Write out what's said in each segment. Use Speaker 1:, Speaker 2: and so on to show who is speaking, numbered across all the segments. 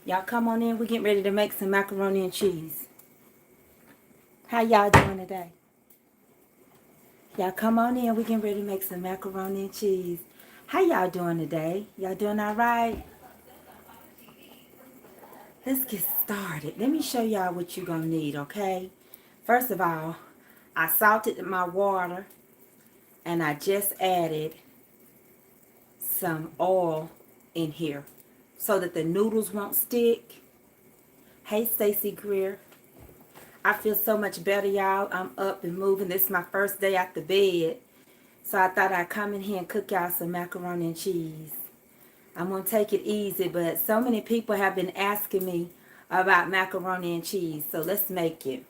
Speaker 1: Y'all come on in. We're getting ready to make some macaroni and cheese. How y'all doing today? Y'all come on in. We're getting ready to make some macaroni and cheese. How y'all doing today? Y'all doing all right? Let's get started. Let me show y'all what you're going to need, okay? First of all, I salted my water and I just added some oil in here so that the noodles won't stick. Hey, Stacy Greer. I feel so much better, y'all. I'm up and moving. This is my first day out the bed. So I thought I'd come in here and cook y'all some macaroni and cheese. I'm going to take it easy, but so many people have been asking me about macaroni and cheese. So let's make it.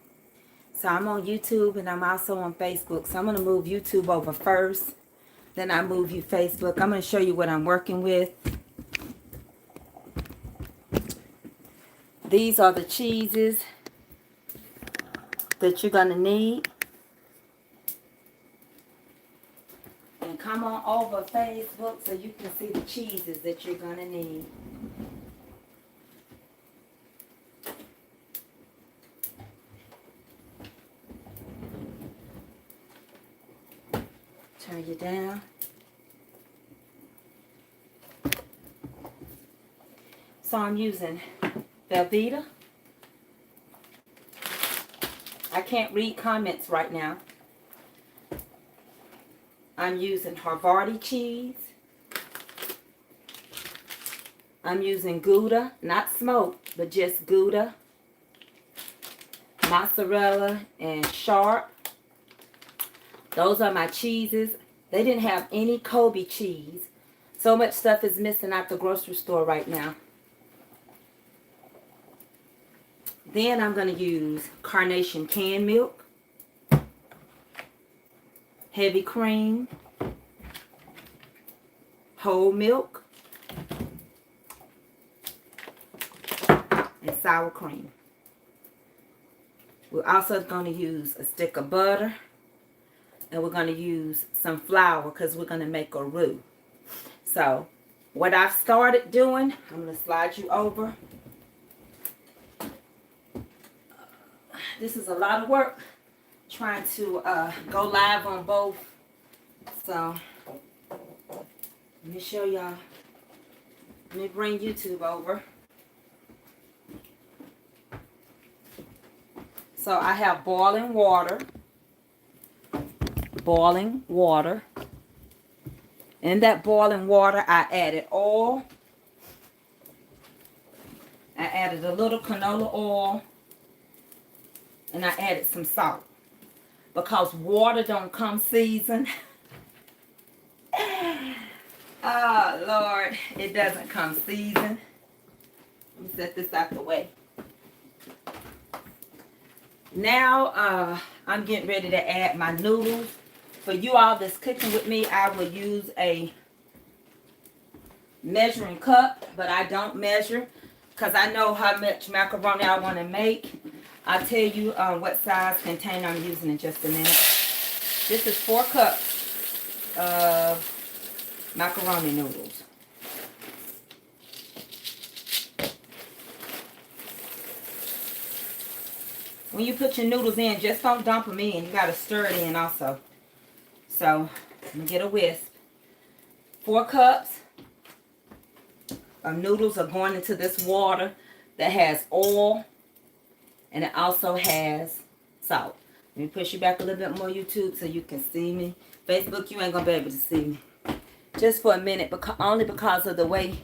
Speaker 1: So I'm on YouTube and I'm also on Facebook. So I'm going to move YouTube over first. Then I move you Facebook. I'm going to show you what I'm working with. These are the cheeses that you're going to need. And come on over Facebook so you can see the cheeses that you're going to need. Turn you down. So I'm using Velveeta. I can't read comments right now. I'm using Havarti cheese. I'm using Gouda, not smoked, but just Gouda, mozzarella, and sharp. Those are my cheeses. They didn't have any Kobe cheese. So much stuff is missing out the grocery store right now. Then I'm going to use Carnation canned milk, heavy cream, whole milk, and sour cream. We're also going to use a stick of butter, and we're going to use some flour because we're going to make a roux. So what I've started doing, I'm going to slide you over. This is a lot of work trying to go live on both. So let me show y'all. Let me bring YouTube over. So I have boiling water. Boiling water. In that boiling water, I added oil. I added a little canola oil. And I added some salt. Because water don't come seasoned. Oh, Lord. It doesn't come seasoned. Let me set this out the way. Now, I'm getting ready to add my noodles. For you all that's cooking with me, I will use a measuring cup. But I don't measure. Because I know how much macaroni I want to make. I'll tell you what size container I'm using in just a minute. This is 4 cups of macaroni noodles. When you put your noodles in, just don't dump them in. You got to stir it in also. So, let me get a whisk. 4 cups of noodles are going into this water that has oil. And it also has salt. Let me push you back a little bit more, YouTube, so you can see me. Facebook, you ain't going to be able to see me. Just for a minute, only because of the way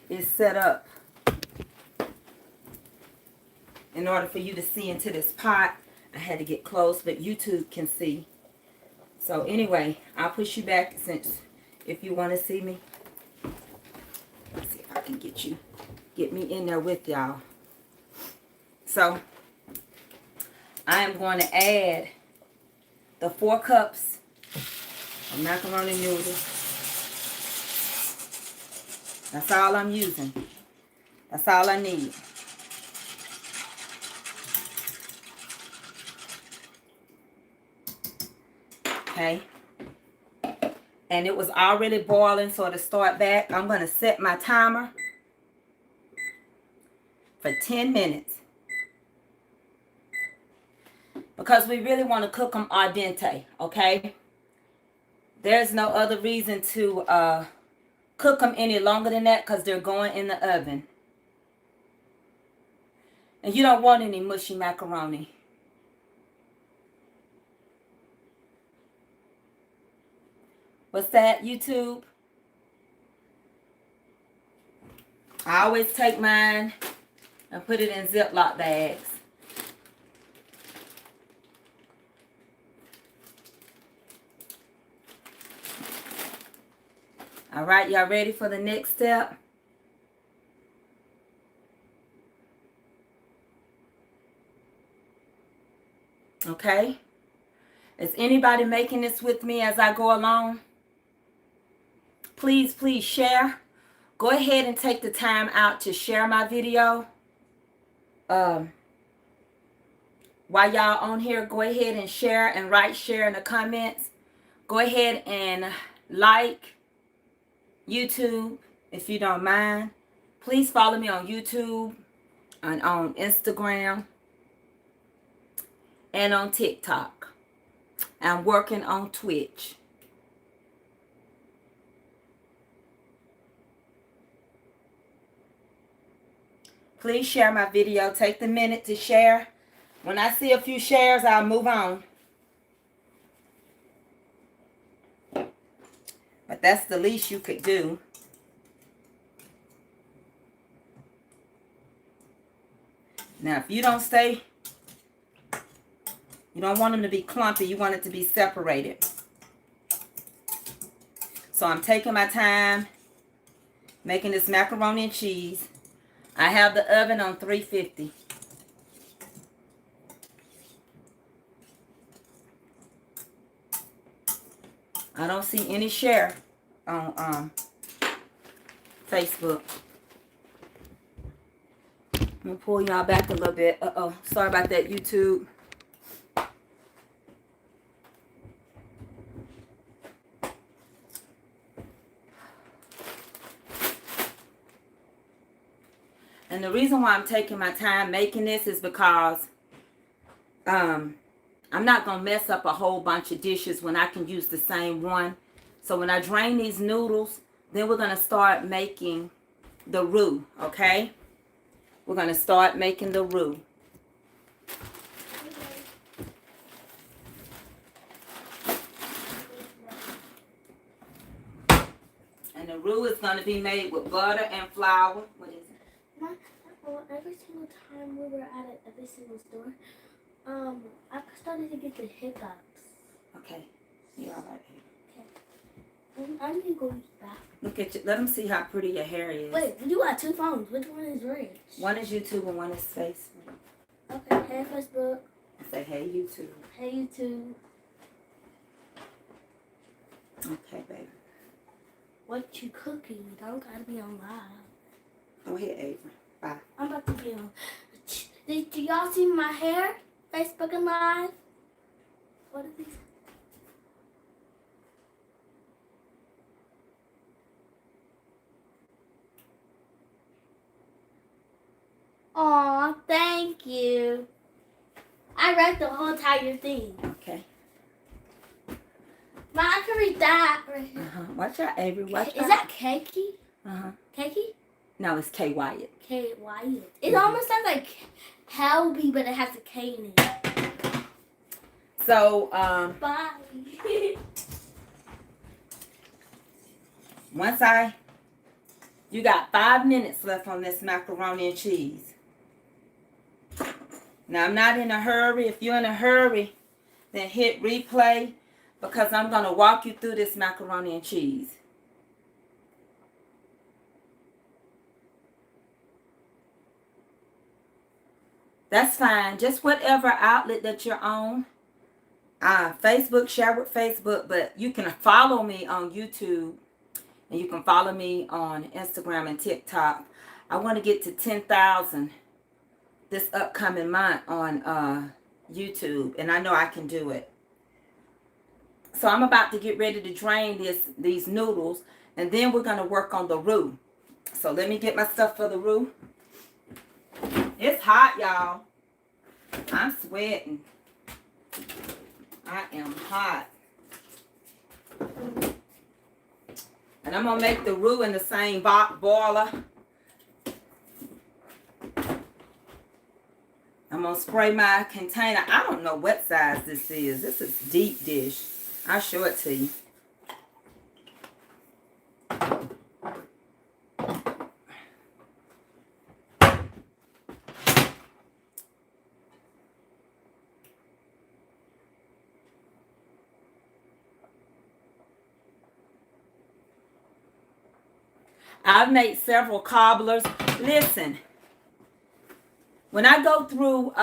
Speaker 1: it's set up. In order for you to see into this pot, I had to get close, but YouTube can see. So anyway, I'll push you back since if you want to see me. Let's see if I can get me in there with y'all. So I am going to add the 4 cups of macaroni noodles. That's all I'm using. That's all I need. Okay. And it was already boiling, so to start back, I'm going to set my timer for 10 minutes. Because we really want to cook them al dente, okay? There's no other reason to cook them any longer than that because they're going in the oven. And you don't want any mushy macaroni. What's that, YouTube? I always take mine and put it in Ziploc bags. All right, y'all ready for the next step? Okay. Is anybody making this with me as I go along? Please, please share. Go ahead and take the time out to share my video. While y'all on here, go ahead and share and write share in the comments. Go ahead and like YouTube if you don't mind. Please follow me on YouTube and on Instagram and on TikTok. I'm working on Twitch. Please share my video. Take the minute to share. When I see a few shares, I'll move on. But that's the least you could do. Now, if you don't stay, you don't want them to be clumpy. You want it to be separated. So I'm taking my time making this macaroni and cheese. I have the oven on 350. I don't see any share on Facebook. I'm going to pull y'all back a little bit. Uh-oh. Sorry about that, YouTube. And the reason why I'm taking my time making this is because I'm not going to mess up a whole bunch of dishes when I can use the same one. So when I drain these noodles, then we're going to start making the roux, okay? We're going to start making the roux. And the roux is going to be made with butter and flour. What is it?
Speaker 2: Every single time we were at every single store, I started to get the hiccups.
Speaker 1: Okay. You're all right.
Speaker 2: Okay. I'm going to go back.
Speaker 1: Look at you. Let them see how pretty your hair is.
Speaker 2: Wait, you got two phones. Which one is rich?
Speaker 1: One is YouTube and one is Facebook.
Speaker 2: Okay. Hey, Facebook.
Speaker 1: Say, hey, YouTube.
Speaker 2: Hey, YouTube.
Speaker 1: Okay, baby.
Speaker 2: What you cooking? You don't got to be on live.
Speaker 1: Go ahead, Avery. Bye.
Speaker 2: I'm about to be on. Did y'all see my hair? Facebook and live? What are these? Aw, thank you. I read the whole entire thing.
Speaker 1: Okay.
Speaker 2: But I can read that right here.
Speaker 1: Watch out, Avery. Watch out.
Speaker 2: Is that Keiki? Keiki?
Speaker 1: No, it's K Wyatt.
Speaker 2: K Wyatt. It almost sounds like Helby, but it has a K in it.
Speaker 1: So,
Speaker 2: Bye.
Speaker 1: you got 5 minutes left on this macaroni and cheese. Now, I'm not in a hurry. If you're in a hurry, then hit replay because I'm going to walk you through this macaroni and cheese. That's fine. Just whatever outlet that you're on. Facebook, share with Facebook, but you can follow me on YouTube and you can follow me on Instagram and TikTok. I want to get to 10,000 this upcoming month on YouTube, and I know I can do it. So I'm about to get ready to drain these noodles, and then we're going to work on the roux. So let me get my stuff for the roux. It's hot, y'all. I'm sweating. I am hot. And I'm going to make the roux in the same boiler. I'm going to spray my container. I don't know what size this is. This is deep dish. I'll show it to you. I've made several cobblers. Listen, when I go through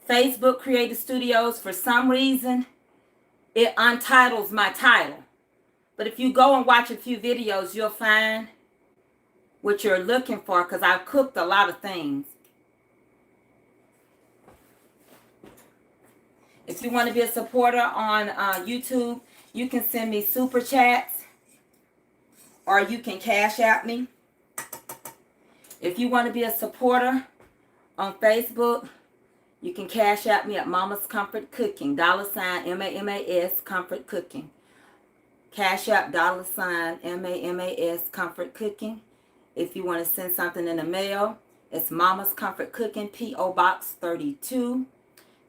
Speaker 1: Facebook Creative Studios, for some reason, it untitles my title. But if you go and watch a few videos, you'll find what you're looking for, because I've cooked a lot of things. If you want to be a supporter on YouTube, you can send me super chats, or you can cash out me. If you want to be a supporter on Facebook, you can cash out me at Mama's Comfort Cooking, $ MAMAS Comfort Cooking. Cash out $ MAMAS Comfort Cooking. If you want to send something in the mail, it's Mama's Comfort Cooking, P.O. Box 32,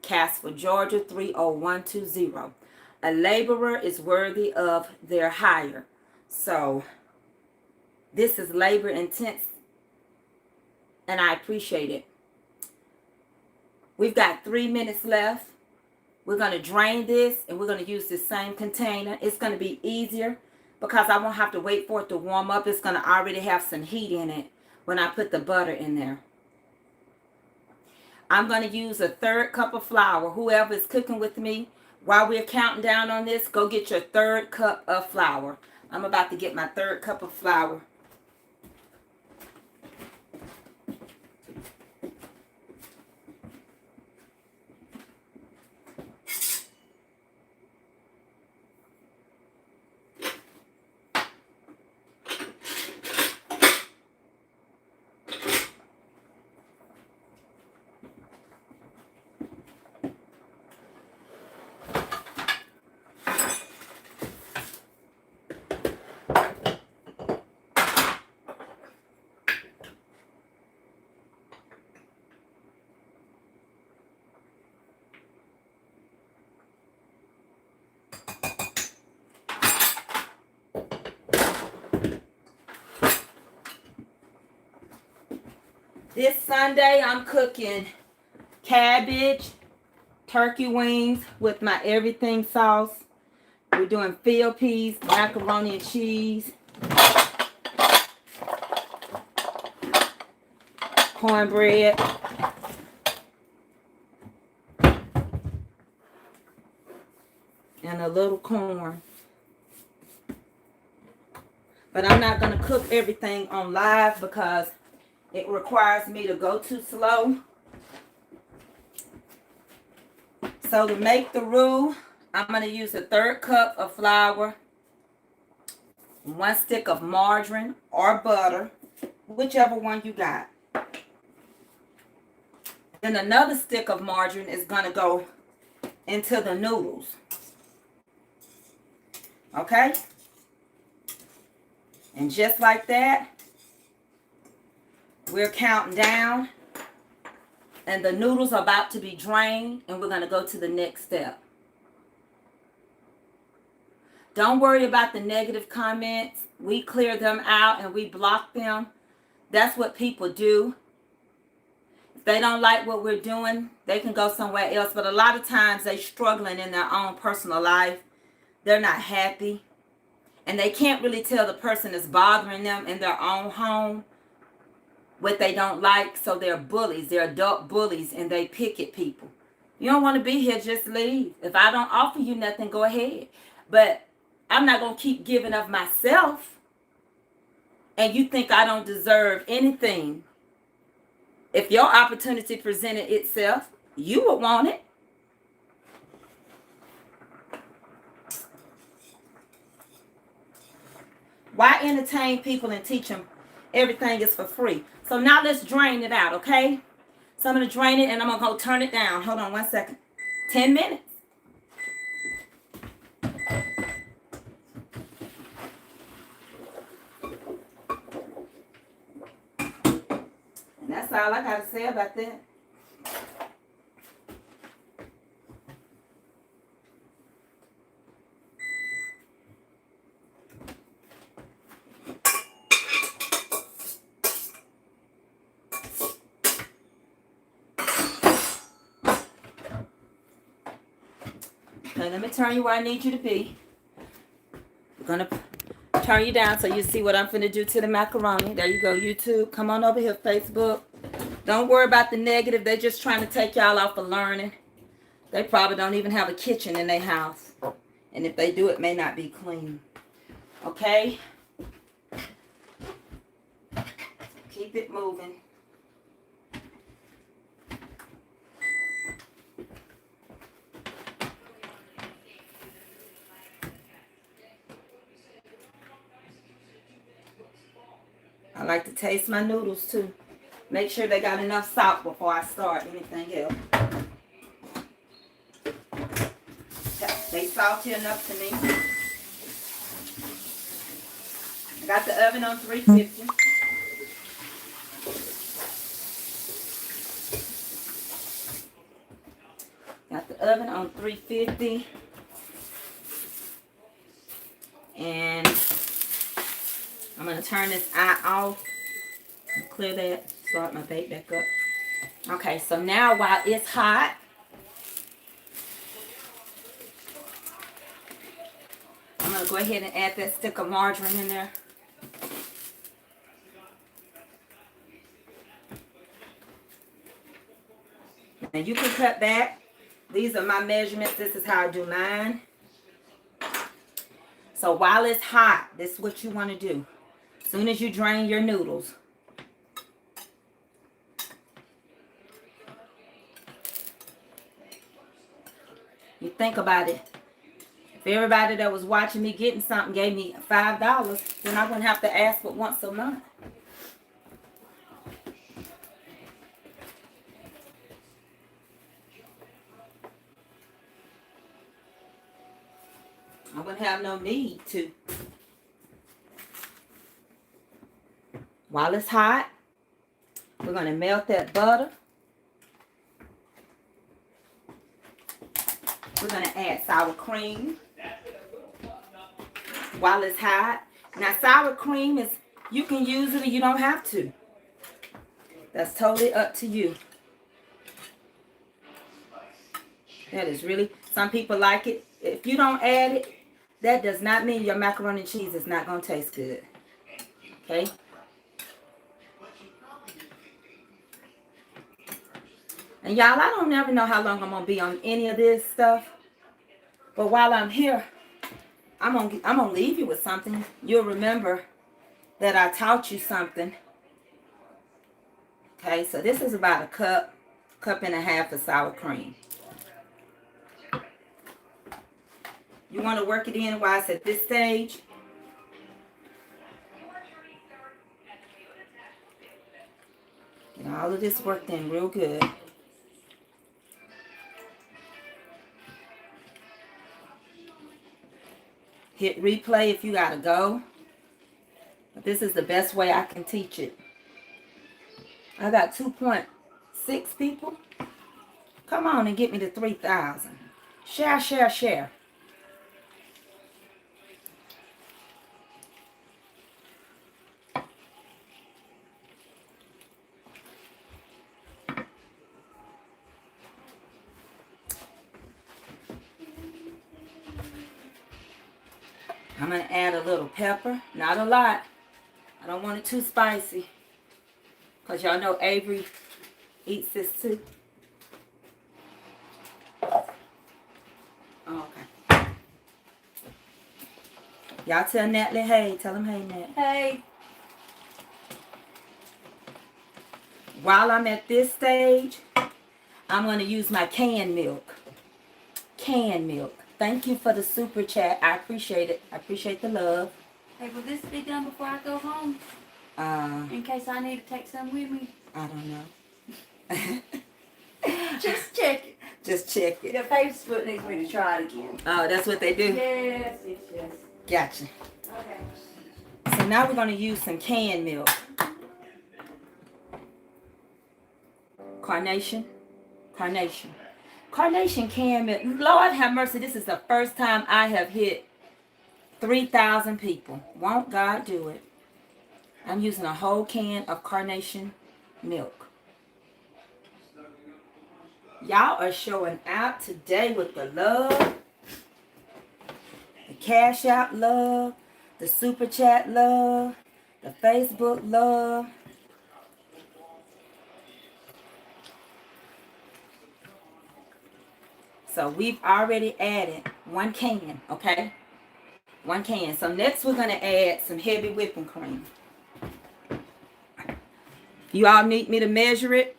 Speaker 1: Casper, Georgia 30120. A laborer is worthy of their hire. So this is labor intense, and I appreciate it. We've got 3 minutes left. We're going to drain this, and we're going to use the same container. It's going to be easier because I won't have to wait for it to warm up. It's going to already have some heat in it when I put the butter in there. I'm going to use a 1/3 cup of flour. Whoever is cooking with me, while we're counting down on this, go get your 1/3 cup of flour. I'm about to get my 1/3 cup of flour. This Sunday, I'm cooking cabbage, turkey wings with my everything sauce. We're doing field peas, macaroni and cheese, cornbread, and a little corn. But I'm not going to cook everything on live because it requires me to go too slow. So to make the roux, I'm going to use a 1/3 cup of flour, 1 stick of margarine or butter, whichever one you got. Then another stick of margarine is going to go into the noodles. Okay? And just like that, we're counting down, and the noodles are about to be drained, and we're going to go to the next step. Don't worry about the negative comments. We clear them out and we block them. That's what people do. If they don't like what we're doing, they can go somewhere else. But a lot of times they're struggling in their own personal life. They're not happy. And they can't really tell the person that's bothering them in their own home what they don't like. So they're bullies. They're adult bullies, and they pick at people. You don't want to be here, just leave. If I don't offer you nothing, go ahead. But I'm not going to keep giving of myself, and you think I don't deserve anything. If your opportunity presented itself, you would want it. Why entertain people and teach them everything is for free? So now let's drain it out, okay? So I'm going to drain it and I'm going to go turn it down. Hold on 1 second. 10 minutes. And that's all I got to say about that. Okay, let me turn you where I need you to be. I'm going to turn you down so you see what I'm finna do to the macaroni. There you go, YouTube. Come on over here, Facebook. Don't worry about the negative. They're just trying to take y'all off of learning. They probably don't even have a kitchen in their house. And if they do, it may not be clean. Okay? Keep it moving. I like to taste my noodles too. Make sure they got enough salt before I start anything else. They salty enough to me. I got the oven on 350. Got the oven on 350. And I'm going to turn this eye off. Clear that. Start my bake back up. Okay, so now while it's hot, I'm going to go ahead and add that stick of margarine in there. And you can cut back. These are my measurements. This is how I do mine. So while it's hot, this is what you want to do. As soon as you drain your noodles, you think about it. If everybody that was watching me getting something gave me $5, then I wouldn't have to ask for once a month. I wouldn't have no need to. While it's hot, we're going to melt that butter. We're going to add sour cream while it's hot. Now, sour cream is, you can use it or you don't have to. That's totally up to you. That is really, some people like it. If you don't add it, that does not mean your macaroni and cheese is not going to taste good. Okay? And y'all, I don't never know how long I'm going to be on any of this stuff. But while I'm here, I'm gonna leave you with something. You'll remember that I taught you something. Okay, so this is about a cup and a half of sour cream. You want to work it in while it's at this stage. Get all of this worked in real good. Hit replay if you gotta go. But this is the best way I can teach it. I got 2.6 people. Come on and get me to 3,000. Share, share, share. I'm going to add a little pepper. Not a lot. I don't want it too spicy. Because y'all know Avery eats this too. Oh, okay. Y'all tell Natalie hey. Tell him hey, Nat.
Speaker 2: Hey.
Speaker 1: While I'm at this stage, I'm going to use my canned milk. Canned milk. Thank you for the super chat. I appreciate it. I appreciate the love.
Speaker 3: Hey, will this be done before I go home? In case I need to take some with me?
Speaker 1: I don't know.
Speaker 3: Just check it.
Speaker 1: Just check it.
Speaker 3: The Facebook needs me to try it again.
Speaker 1: Oh, that's what they do?
Speaker 3: Yes.
Speaker 1: Gotcha.
Speaker 3: Okay.
Speaker 1: So now we're going to use some canned milk. Carnation canned milk. Lord have mercy, this is the first time I have hit 3,000 people. Won't God do it? I'm using a whole can of carnation milk. Y'all are showing out today with the love, the Cash App love, the Super Chat love, the Facebook love. So we've already added 1 can, okay? 1 can. So next we're going to add some heavy whipping cream. You all need me to measure it?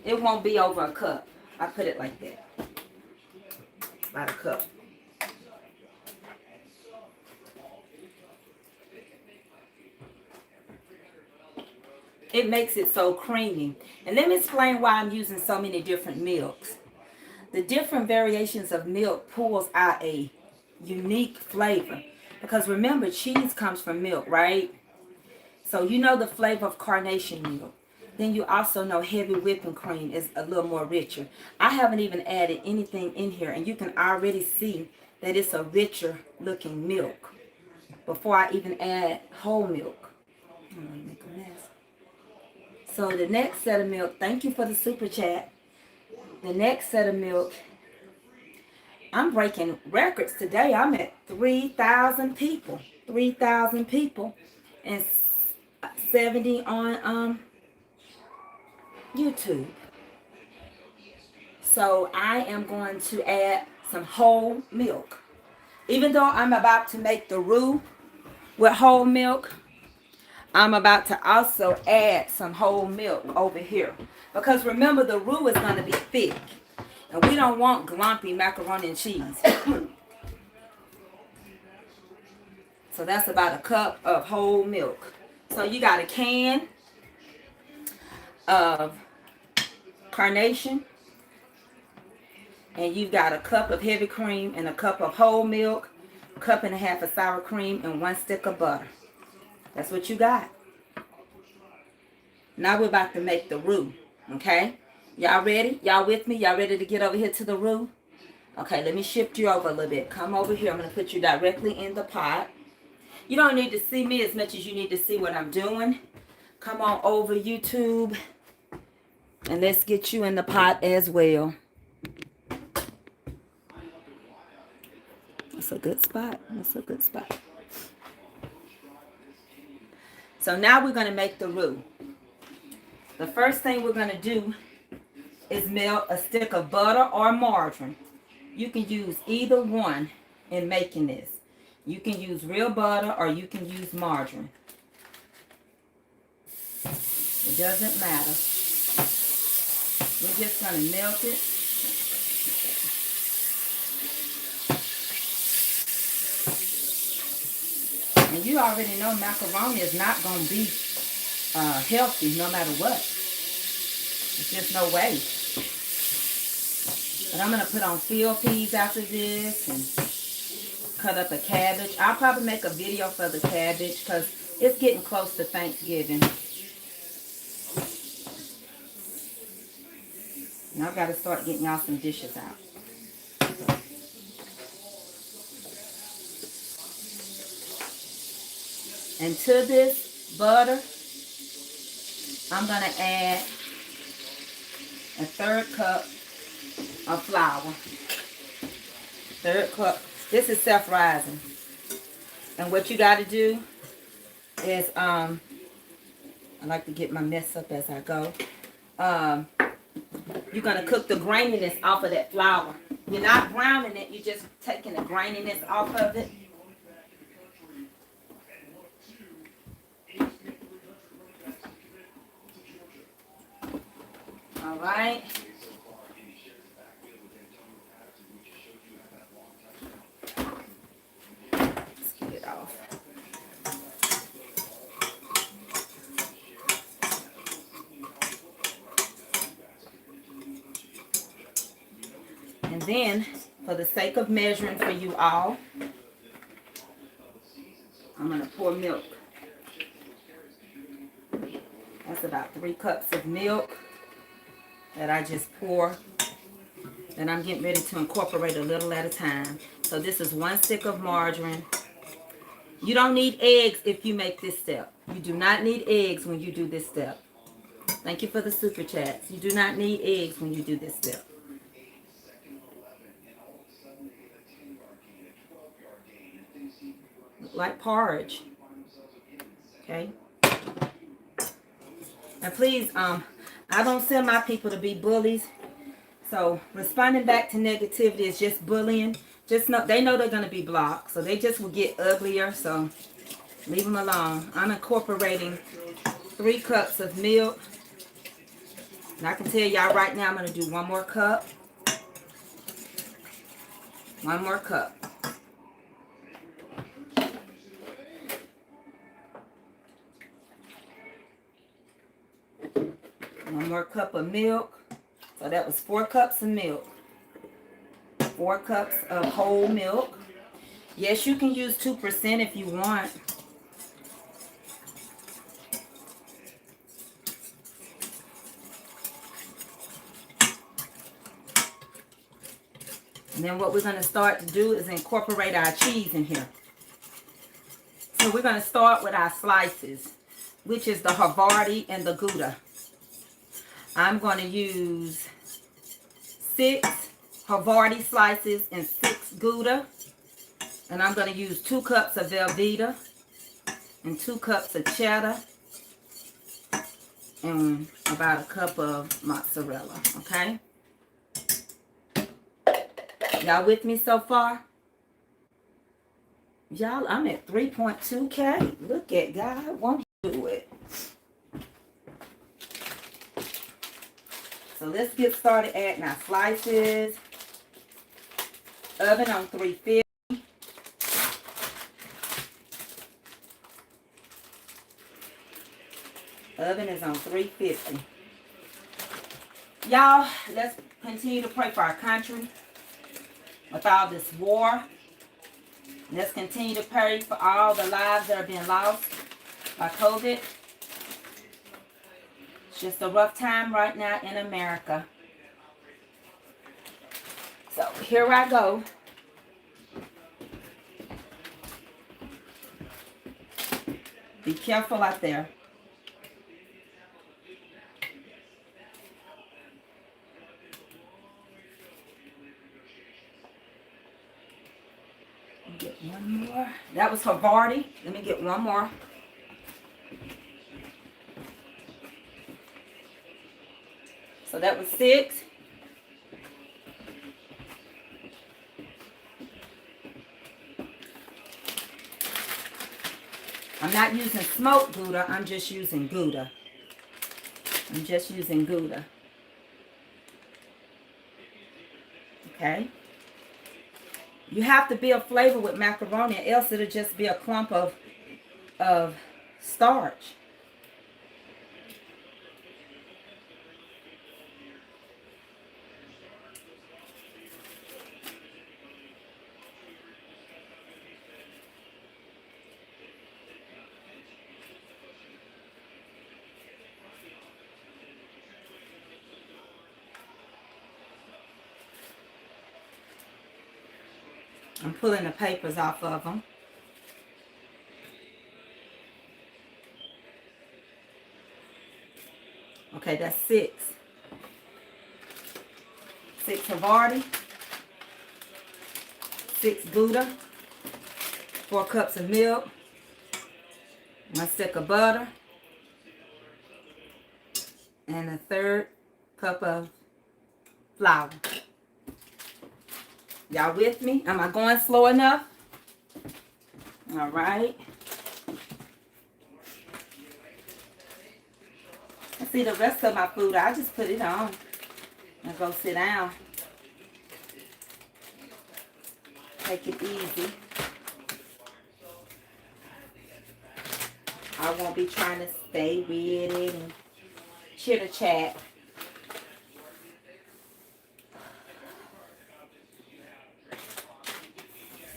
Speaker 1: It won't be over a cup. I put it like that. About a cup. It makes it so creamy. And let me explain why I'm using so many different milks. The different variations of milk pulls out a unique flavor. Because remember, cheese comes from milk, right? So you know the flavor of carnation milk. Then you also know heavy whipping cream is a little more richer. I haven't even added anything in here, and you can already see that it's a richer looking milk before I even add whole milk. I'm gonna make a mess. So the next set of milk, thank you for the super chat. The next set of milk, I'm breaking records today. I'm at 3,000 people. 3,000 people and 70 on YouTube. So I am going to add some whole milk. Even though I'm about to make the roux with whole milk, I'm about to also add some whole milk over here. Because remember, the roux is going to be thick. And we don't want glumpy macaroni and cheese. So that's about a cup of whole milk. So you got a can of carnation. And you've got a cup of heavy cream and a cup of whole milk, a cup and a half of sour cream, and 1 stick of butter. That's what you got. Now we're about to make the roux, okay? Y'all ready? Y'all with me? Y'all ready to get over here to the roux? Okay, let me shift you over a little bit. Come over here. I'm going to put you directly in the pot. You don't need to see me as much as you need to see what I'm doing. Come on over, YouTube, and let's get you in the pot as well. That's a good spot. That's a good spot. So now we're going to make the roux. The first thing we're going to do is melt a stick of butter or margarine. You can use either one in making this. You can use real butter or you can use margarine. It doesn't matter. We're just going to melt it. And you already know macaroni is not going to be healthy no matter what. There's just no way. But I'm going to put on field peas after this and cut up a cabbage. I'll probably make a video for the cabbage because it's getting close to Thanksgiving. Now I've got to start getting y'all some dishes out. And to this butter, I'm going to add a 1/3 cup of flour. 1/3 cup. This is self-rising. And what you got to do is, I like to get my mess up as I go. You're going to cook the graininess off of that flour. You're not browning it. You're just taking the graininess off of it. All right. then, for the sake of measuring for you all, I'm going to pour milk. That's about 3 cups of milk that I just pour. And I'm getting ready to incorporate a little at a time. So this is 1 stick of margarine. You don't need eggs if you make this step. You do not need eggs when you do this step. Thank you for the super chats. You do not need eggs when you do this step. Look like porridge. Okay. And please, I don't send my people to be bullies. So responding back to negativity is just bullying. Just know they know they're gonna be blocked, so they just will get uglier. So leave them alone. I'm incorporating 3 cups of milk. And I can tell y'all right now I'm going to do 1 more cup. 1 more cup. One more cup of milk. So that was 4 cups of milk. 4 cups of whole milk. Yes, you can use 2% if you want. And then what we're going to start to do is incorporate our cheese in here. So we're going to start with our slices, which is the Havarti and the Gouda. I'm going to use 6 Havarti slices and 6 Gouda. And I'm going to use 2 cups of Velveeta and 2 cups of cheddar and about a cup of mozzarella, okay? Y'all with me so far? Y'all, I'm at 3.2K. Look at God, won't He do it? So let's get started adding our slices. Oven on 350. Oven is on 350. Y'all, let's continue to pray for our country with all this war. Let's continue to pray for all the lives that are being lost by COVID. It's just a rough time right now in America. So here I go. Be careful out there. Get 1 more. That was Havarti. Let me get 1 more. So that was 6. I'm not using smoked Gouda. I'm just using Gouda. I'm just using Gouda. Okay. You have to build flavor with macaroni, else it'll just be a clump of starch. I'm pulling the papers off of them. Okay, that's 6. 6 Havarti. 6 Gouda. 4 cups of milk. 1 stick of butter. And a 1/3 cup of flour. Y'all with me? Am I going slow enough? All right. I see the rest of my food. I just put it on and go sit down. Take it easy. I won't be trying to stay with it and chitter chat.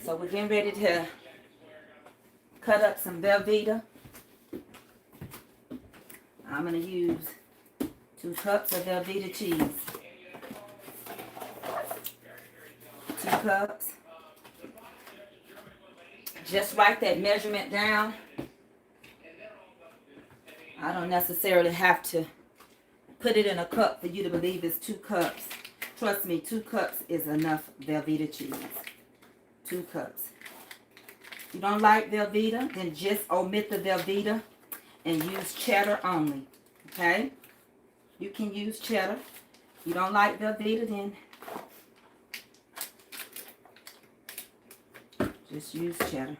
Speaker 1: So we're getting ready to cut up some Velveeta. I'm going to use 2 cups of Velveeta cheese. 2 cups. Just write that measurement down. I don't necessarily have to put it in a cup for you to believe it's 2 cups. Trust me, 2 cups is enough Velveeta cheese. 2 cups. If you don't like Velveeta, then just omit the Velveeta and use cheddar only. Okay? You can use cheddar. If you don't like Velveeta, then just use cheddar.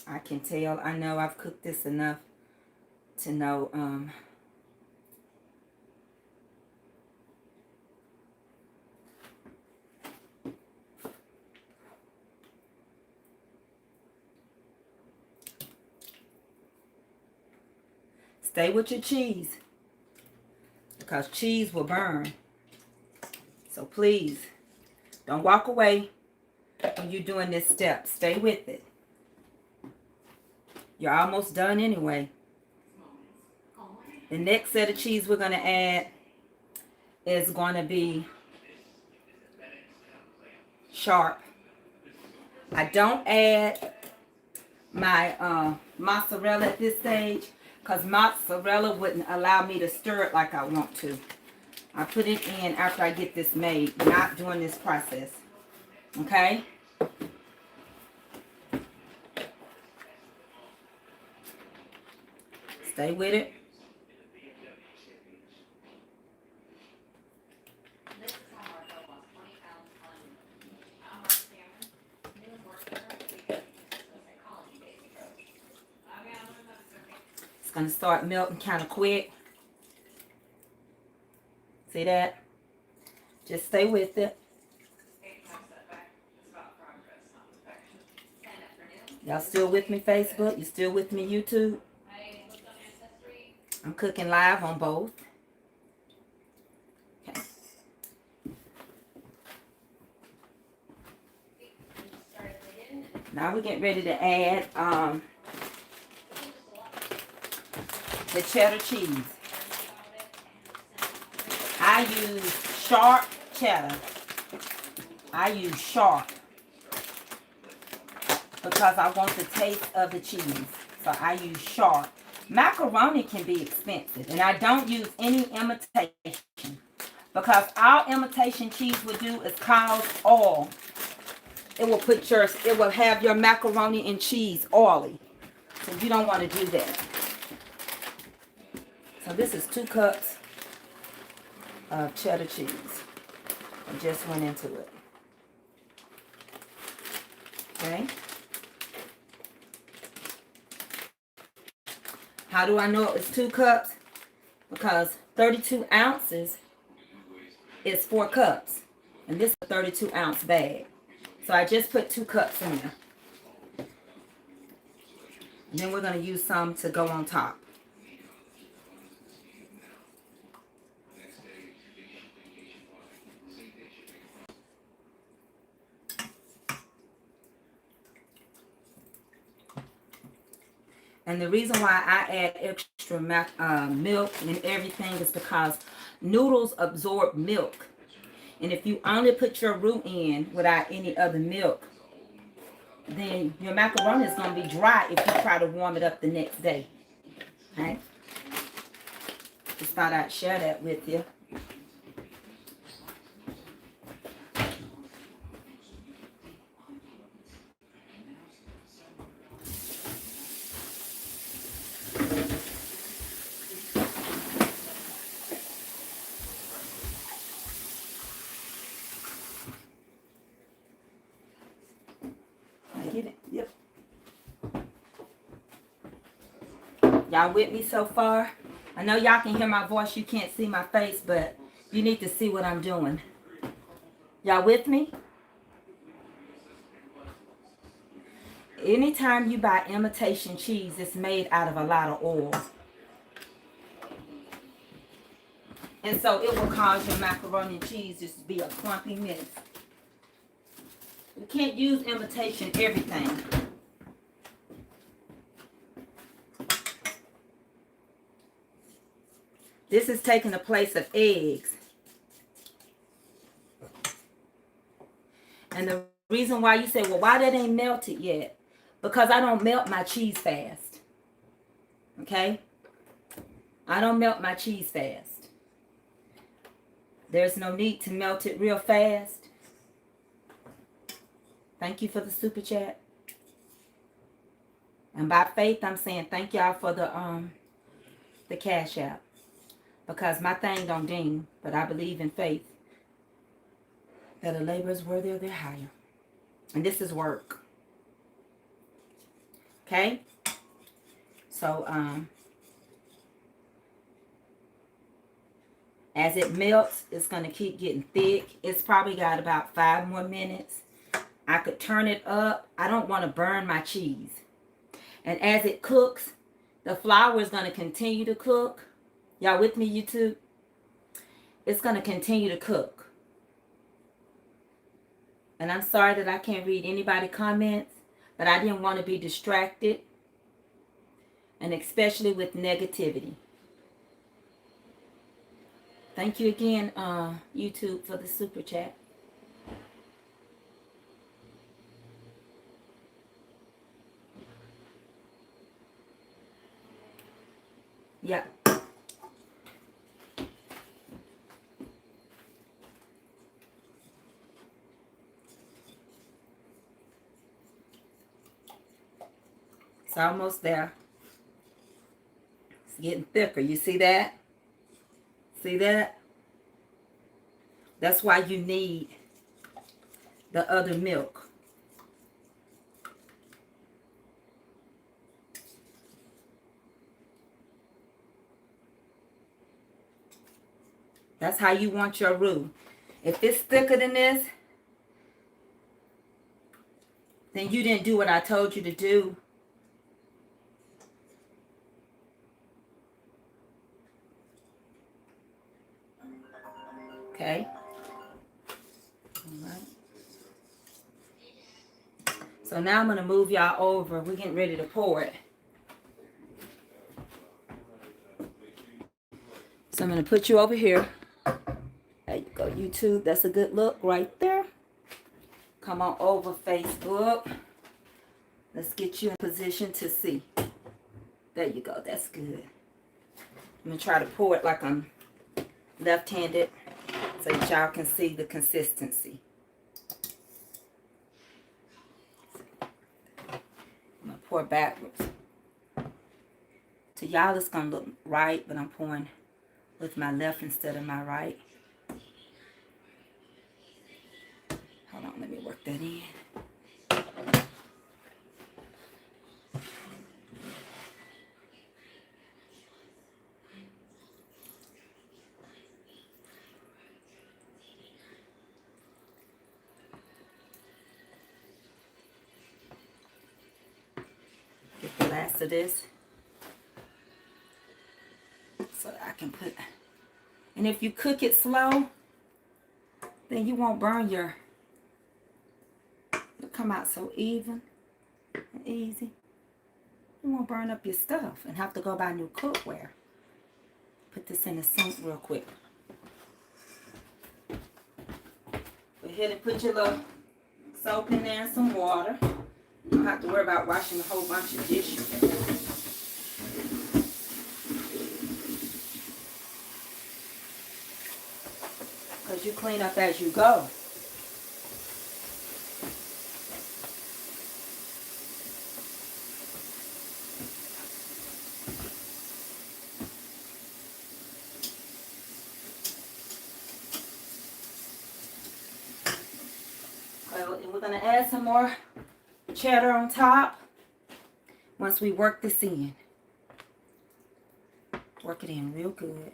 Speaker 1: I can tell, I know I've cooked this enough to know stay with your cheese because cheese will burn. So please, don't walk away when you're doing this step. Stay with it. You're almost done anyway. The next set of cheese we're going to add is going to be sharp. I don't add my mozzarella at this stage because mozzarella wouldn't allow me to stir it like I want to. I put it in after I get this made, not during this process. Okay? Stay with it. It's going to start melting kind of quick. See that? Just stay with it. Y'all still with me, Facebook? You still with me, YouTube? I'm cooking live on both. Okay. Now we're getting ready to add the cheddar cheese. I use sharp cheddar. I use sharp because I want the taste of the cheese. So I use sharp. Macaroni can be expensive, and I don't use any imitation because all imitation cheese will do is cause oil. It will have your macaroni and cheese oily. So you don't want to do that. So this is 2 cups of cheddar cheese. I just went into it. Okay. How do I know it's 2 cups? Because 32 ounces is 4 cups. And this is a 32 ounce bag. So I just put 2 cups in there. And then we're going to use some to go on top. And the reason why I add extra milk and everything is because noodles absorb milk. And if you only put your roux in without any other milk, then your macaroni is going to be dry if you try to warm it up the next day. Okay? Just thought I'd share that with you. Yep. Y'all with me so far? I know y'all can hear my voice. You can't see my face, but you need to see what I'm doing. Y'all with me? Anytime you buy imitation cheese, it's made out of a lot of oil. And so it will cause your macaroni and cheese just to be a clumpy mess. can't use imitation everything. This is taking the place of eggs. And the reason why you say, well, why that ain't melted yet? Because I don't melt my cheese fast. Okay? I don't melt my cheese fast. There's no need to melt it real fast. Thank you for the super chat. And by faith, I'm saying thank y'all for the cash app. Because my thing don't ding, but I believe in faith that a labor is worthy of their hire. And this is work. Okay? So, as it melts, it's going to keep getting thick. It's probably got about 5 more minutes. I could turn it up. I don't want to burn my cheese. And as it cooks, the flour is going to continue to cook. Y'all with me, YouTube? It's going to continue to cook. And I'm sorry that I can't read anybody's comments, but I didn't want to be distracted. And especially with negativity. Thank you again, YouTube, for the super chat. Yeah. It's almost there. It's getting thicker. You see that? See that? That's why you need the other milk. That's how you want your roux. If it's thicker than this, then you didn't do what I told you to do. Okay. All right. So now I'm going to move y'all over. We're getting ready to pour it. So I'm going to put you over here. There you go, YouTube. That's a good look right there. Come on over, Facebook. Let's get you in position to see. There you go. That's good. I'm going to try to pour it like I'm left-handed so that y'all can see the consistency. I'm going to pour backwards. To y'all, it's going to look right, but I'm pouring with my left instead of my right. Hold on, let me work that in. Get the last of this so that I can put. And if you cook it slow, then you won't burn your. It'll come out so even and easy. You won't burn up your stuff and have to go buy new cookware. Put this in the sink real quick. Go ahead and put your little soap in there and some water. You don't have to worry about washing a whole bunch of dishes. Because you clean up as you go. And we're going to add some more cheddar on top once we work this in. Work it in real good.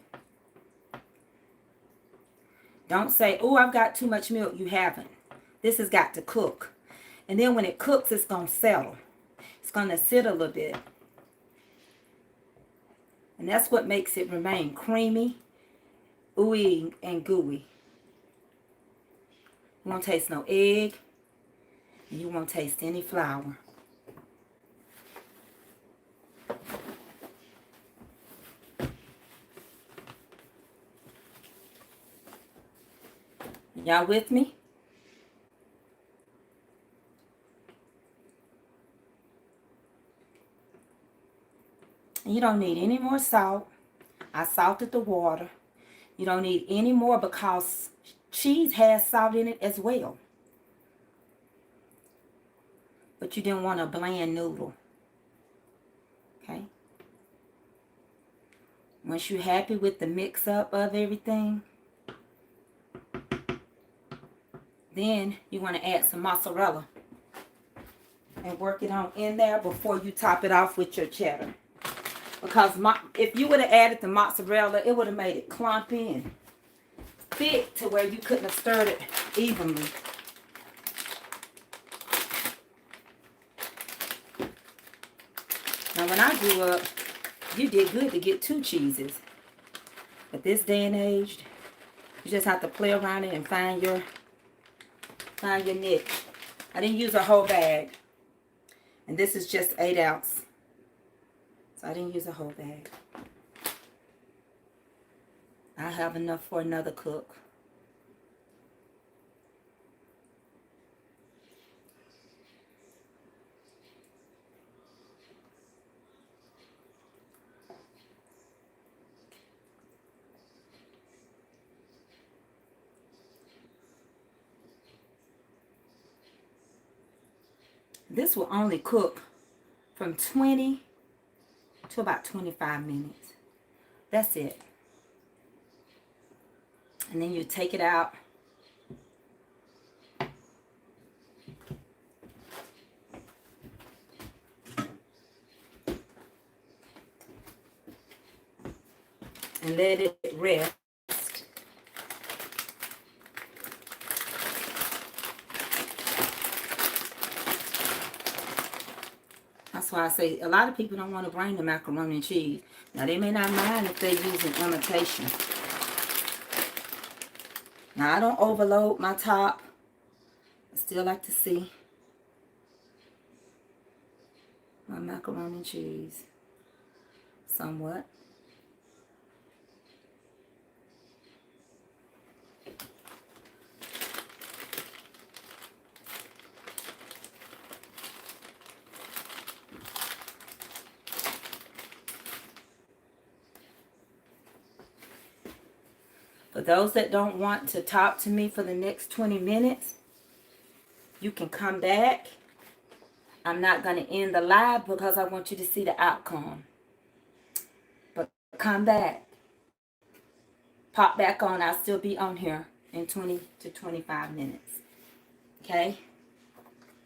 Speaker 1: Don't say, oh, I've got too much milk. You haven't. This has got to cook. And then when it cooks, it's going to settle. It's going to sit a little bit. And that's what makes it remain creamy, ooey, and gooey. You won't taste no egg. You won't taste any flour. Y'all with me? You don't need any more salt. I salted the water. You don't need any more because cheese has salt in it as well. But you didn't want a bland noodle. Okay? Once you're happy with the mix up of everything, then you want to add some mozzarella and work it on in there before you top it off with your cheddar. Because if you would have added the mozzarella, it would have made it clumpy and thick to where you couldn't have stirred it evenly. Now, when I grew up, you did good to get 2 cheeses. But this day and age, you just have to play around it and find your niche. I didn't use a whole bag. And this is just 8 ounce. So I didn't use a whole bag. I have enough for another cook. This will only cook from 20 to about 25 minutes. That's it. And then you take it out. And let it rest. That's why I say a lot of people don't want to bring the macaroni and cheese. Now, they may not mind if they're using imitation. Now, I don't overload my top. I still like to see my macaroni and cheese somewhat. For those that don't want to talk to me for the next 20 minutes, you can come back. I'm not going to end the live because I want you to see the outcome. But come back. Pop back on. I'll still be on here in 20 to 25 minutes. Okay?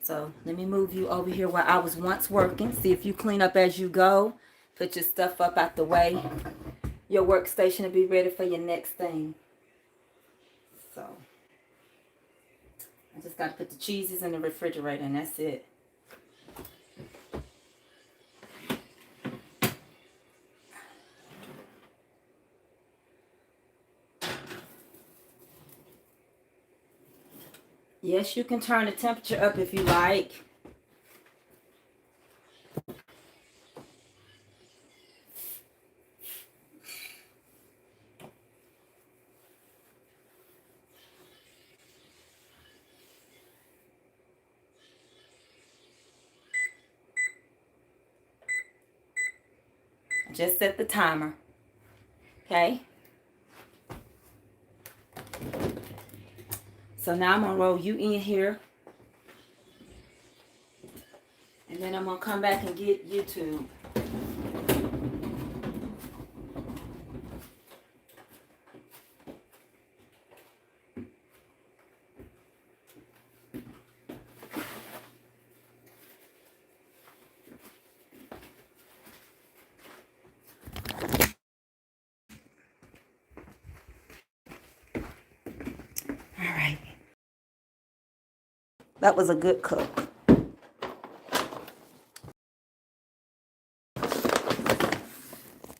Speaker 1: So let me move you over here where I was once working. See if you clean up as you go. Put your stuff up out the way. Your workstation will be ready for your next thing. So I just got to put the cheeses in the refrigerator and that's it. Yes, you can turn the temperature up if you like. Just set the timer. Okay? So now I'm going to roll you in here. And then I'm going to come back and get YouTube. That was a good cook.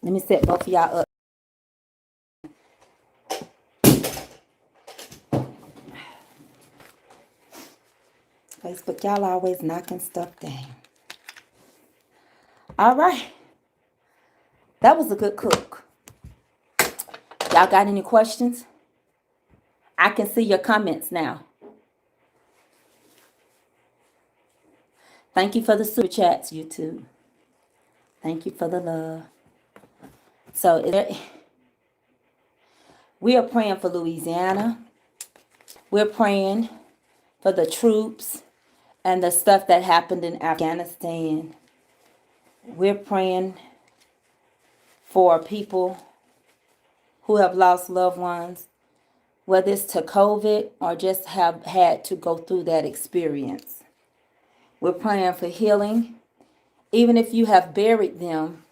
Speaker 1: Let me set both of y'all up. Facebook, y'all always knocking stuff down. All right. That was a good cook. Y'all got any questions? I can see your comments now. Thank you for the super chats, YouTube. Thank you for the love. So we are praying for Louisiana. We're praying for the troops and the stuff that happened in Afghanistan. We're praying for people who have lost loved ones, whether it's to COVID or just have had to go through that experience. We're praying for healing. Even if you have buried them,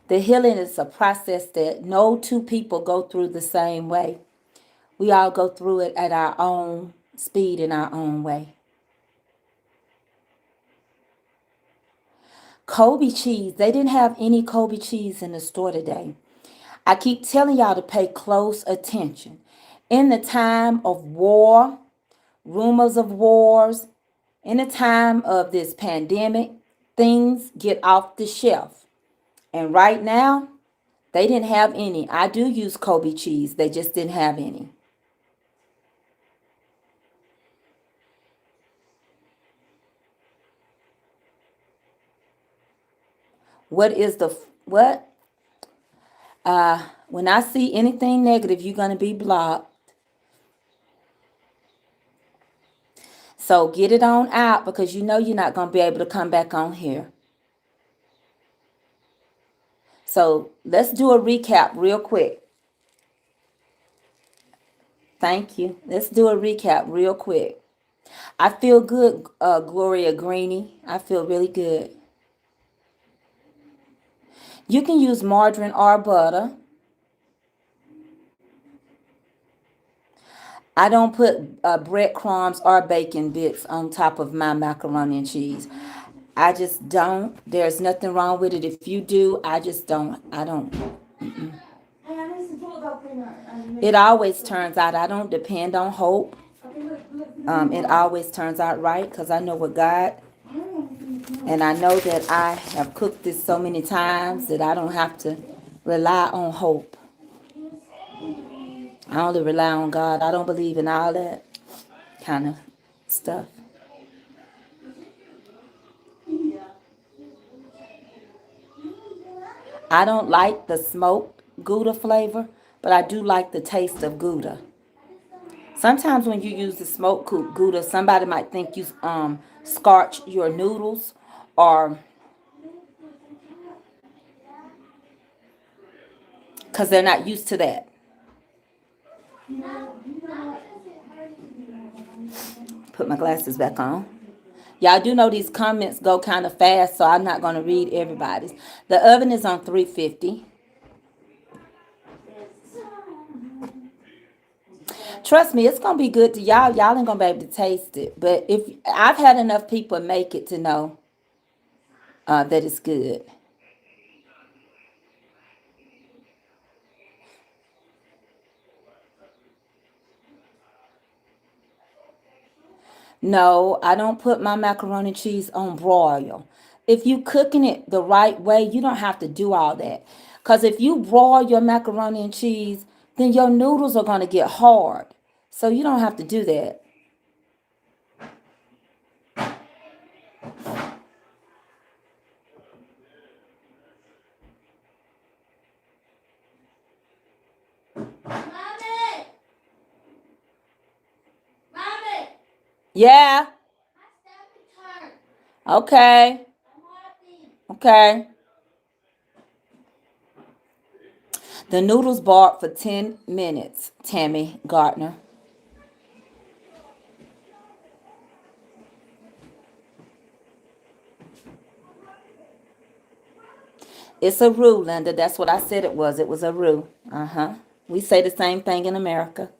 Speaker 1: the healing is a process that no two people go through the same way. We all go through it at our own speed in our own way. Kobe cheese. They didn't have any Kobe cheese in the store today. I keep telling y'all to pay close attention. In the time of war, rumors of wars, in the time of this pandemic, things get off the shelf. And right now, they didn't have any. I do use Kobe cheese. They just didn't have any. What? When I see anything negative, you're going to be blocked. So get it on out because you know you're not going to be able to come back on here. So let's do a recap real quick. Thank you. Let's do a recap real quick. I feel good, Gloria Greeny. I feel really good. You can use margarine or butter. I don't put breadcrumbs or bacon bits on top of my macaroni and cheese. I just don't. There's nothing wrong with it. If you do, I just don't. I don't. It always turns out. I don't depend on hope. It always turns out right because I know what God, and I know that I have cooked this so many times that I don't have to rely on hope. I only rely on God. I don't believe in all that kind of stuff. I don't like the smoked Gouda flavor, but I do like the taste of Gouda. Sometimes when you use the smoked Gouda, somebody might think you scorch your noodles or because they're not used to that. Put my glasses back on. Y'all do know these comments go kind of fast, so I'm not going to read everybody's. The oven is on 350. Trust me, it's going to be good to y'all. Y'all ain't going to be able to taste it. But if I've had enough people make it to know that it's good. No, I don't put my macaroni and cheese on broil. If you cooking it the right way, you don't have to do all that. Because if you broil your macaroni and cheese, then your noodles are going to get hard. So you don't have to do that.
Speaker 2: Mommy!
Speaker 1: Yeah. Okay. Okay. The noodles boiled for 10 minutes, Tammy Gardner. It's a roux, Linda. That's what I said it was. It was a roux. We say the same thing in America.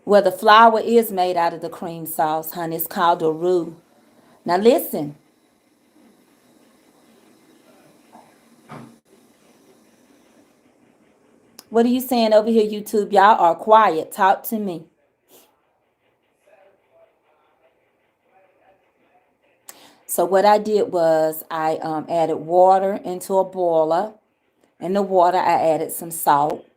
Speaker 1: Well, the flour is made out of the cream sauce, honey. It's called a roux. Now listen. What are you saying over here, YouTube? Y'all are quiet. Talk to me. So what I did was I added water into a boiler. In the water, I added some salt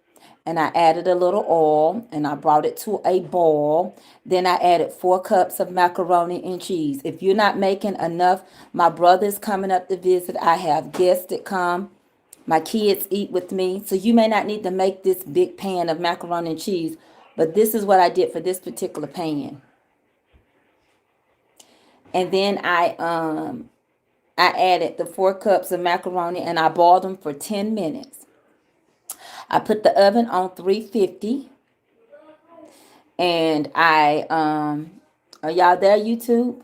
Speaker 1: and I added a little oil and I brought it to a boil. Then I added 4 cups of macaroni and cheese. If you're not making enough, my brother is coming up to visit. I have guests that come. My kids eat with me. So you may not need to make this big pan of macaroni and cheese, but this is what I did for this particular pan. And then I added the 4 cups of macaroni and I boiled them for 10 minutes. I put the oven on 350 and are y'all there, YouTube?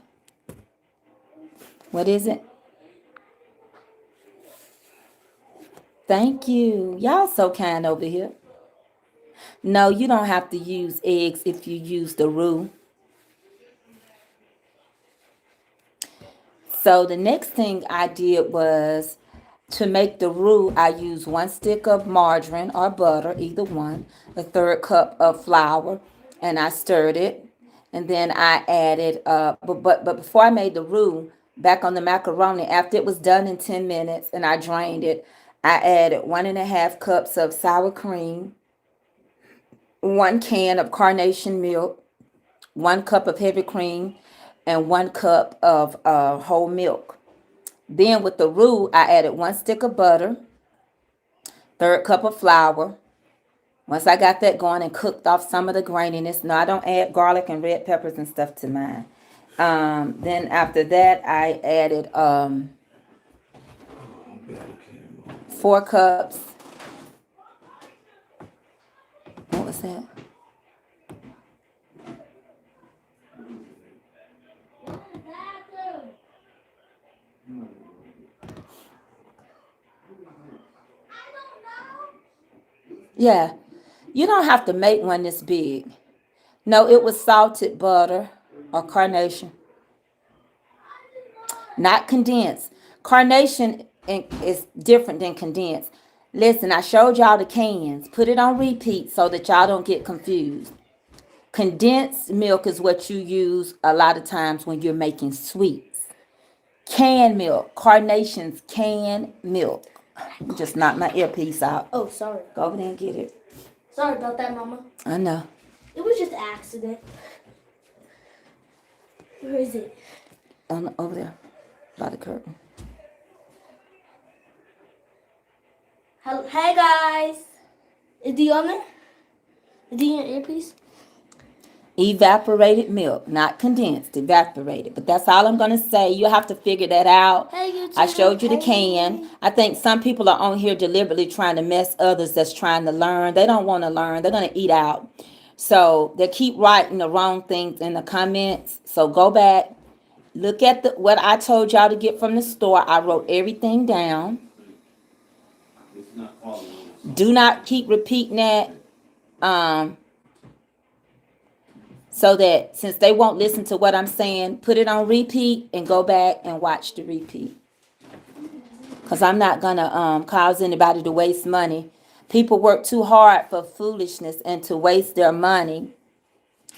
Speaker 1: What is it? Thank you. Y'all so kind over here. No, you don't have to use eggs if you use the roux. So the next thing I did was to make the roux, I used 1 stick of margarine or butter, either one, a 1/3 cup of flour, and I stirred it. And then I added, but before I made the roux, back on the macaroni, after it was done in 10 minutes and I drained it, I added 1.5 cups of sour cream, 1 can of carnation milk, 1 cup of heavy cream, and 1 cup of whole milk. Then with the roux, I added 1 stick of butter, 1/3 cup of flour. Once I got that going and cooked off some of the graininess, no, I don't add garlic and red peppers and stuff to mine. Then after that, I added 4 cups. What was that? Yeah, you don't have to make one this big. No, it was salted butter or carnation, not condensed. Carnation is different than condensed. Listen, I showed y'all the cans. Put it on repeat so that y'all don't get confused. Condensed milk is what you use a lot of times when you're making sweets. Canned milk, Carnation's canned milk. Just knocked my earpiece out.
Speaker 2: Oh, sorry.
Speaker 1: Go over there and get it.
Speaker 2: Sorry about that, Mama.
Speaker 1: I know.
Speaker 2: It was just an accident. Where is it?
Speaker 1: Over there, by the curtain.
Speaker 2: Hey guys. Is the on there? Is the in your earpiece?
Speaker 1: Evaporated milk, not condensed, evaporated. But that's all I'm going to say. You have to figure that out.
Speaker 2: Hey, YouTube.
Speaker 1: I showed you the can. I think some people are on here deliberately trying to mess others that's trying to learn. They don't want to learn. They're going to eat out. So they keep writing the wrong things in the comments. So go back. Look at what I told y'all to get from the store. I wrote everything down. Do not keep repeating that. So that since they won't listen to what I'm saying, put it on repeat and go back and watch the repeat. Because I'm not going to cause anybody to waste money. People work too hard for foolishness and to waste their money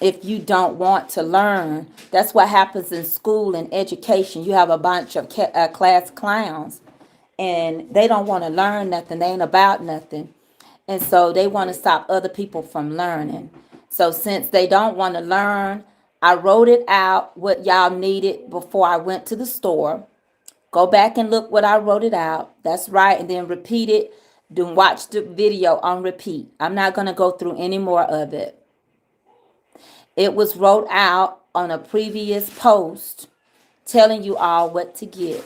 Speaker 1: if you don't want to learn. That's what happens in school and education. You have a bunch of class clowns and they don't want to learn nothing. They ain't about nothing. And so they want to stop other people from learning. So since they don't want to learn, I wrote it out what y'all needed before I went to the store. Go back and look what I wrote it out. That's right. And then repeat it. Then watch the video on repeat. I'm not going to go through any more of it. It was wrote out on a previous post telling you all what to get.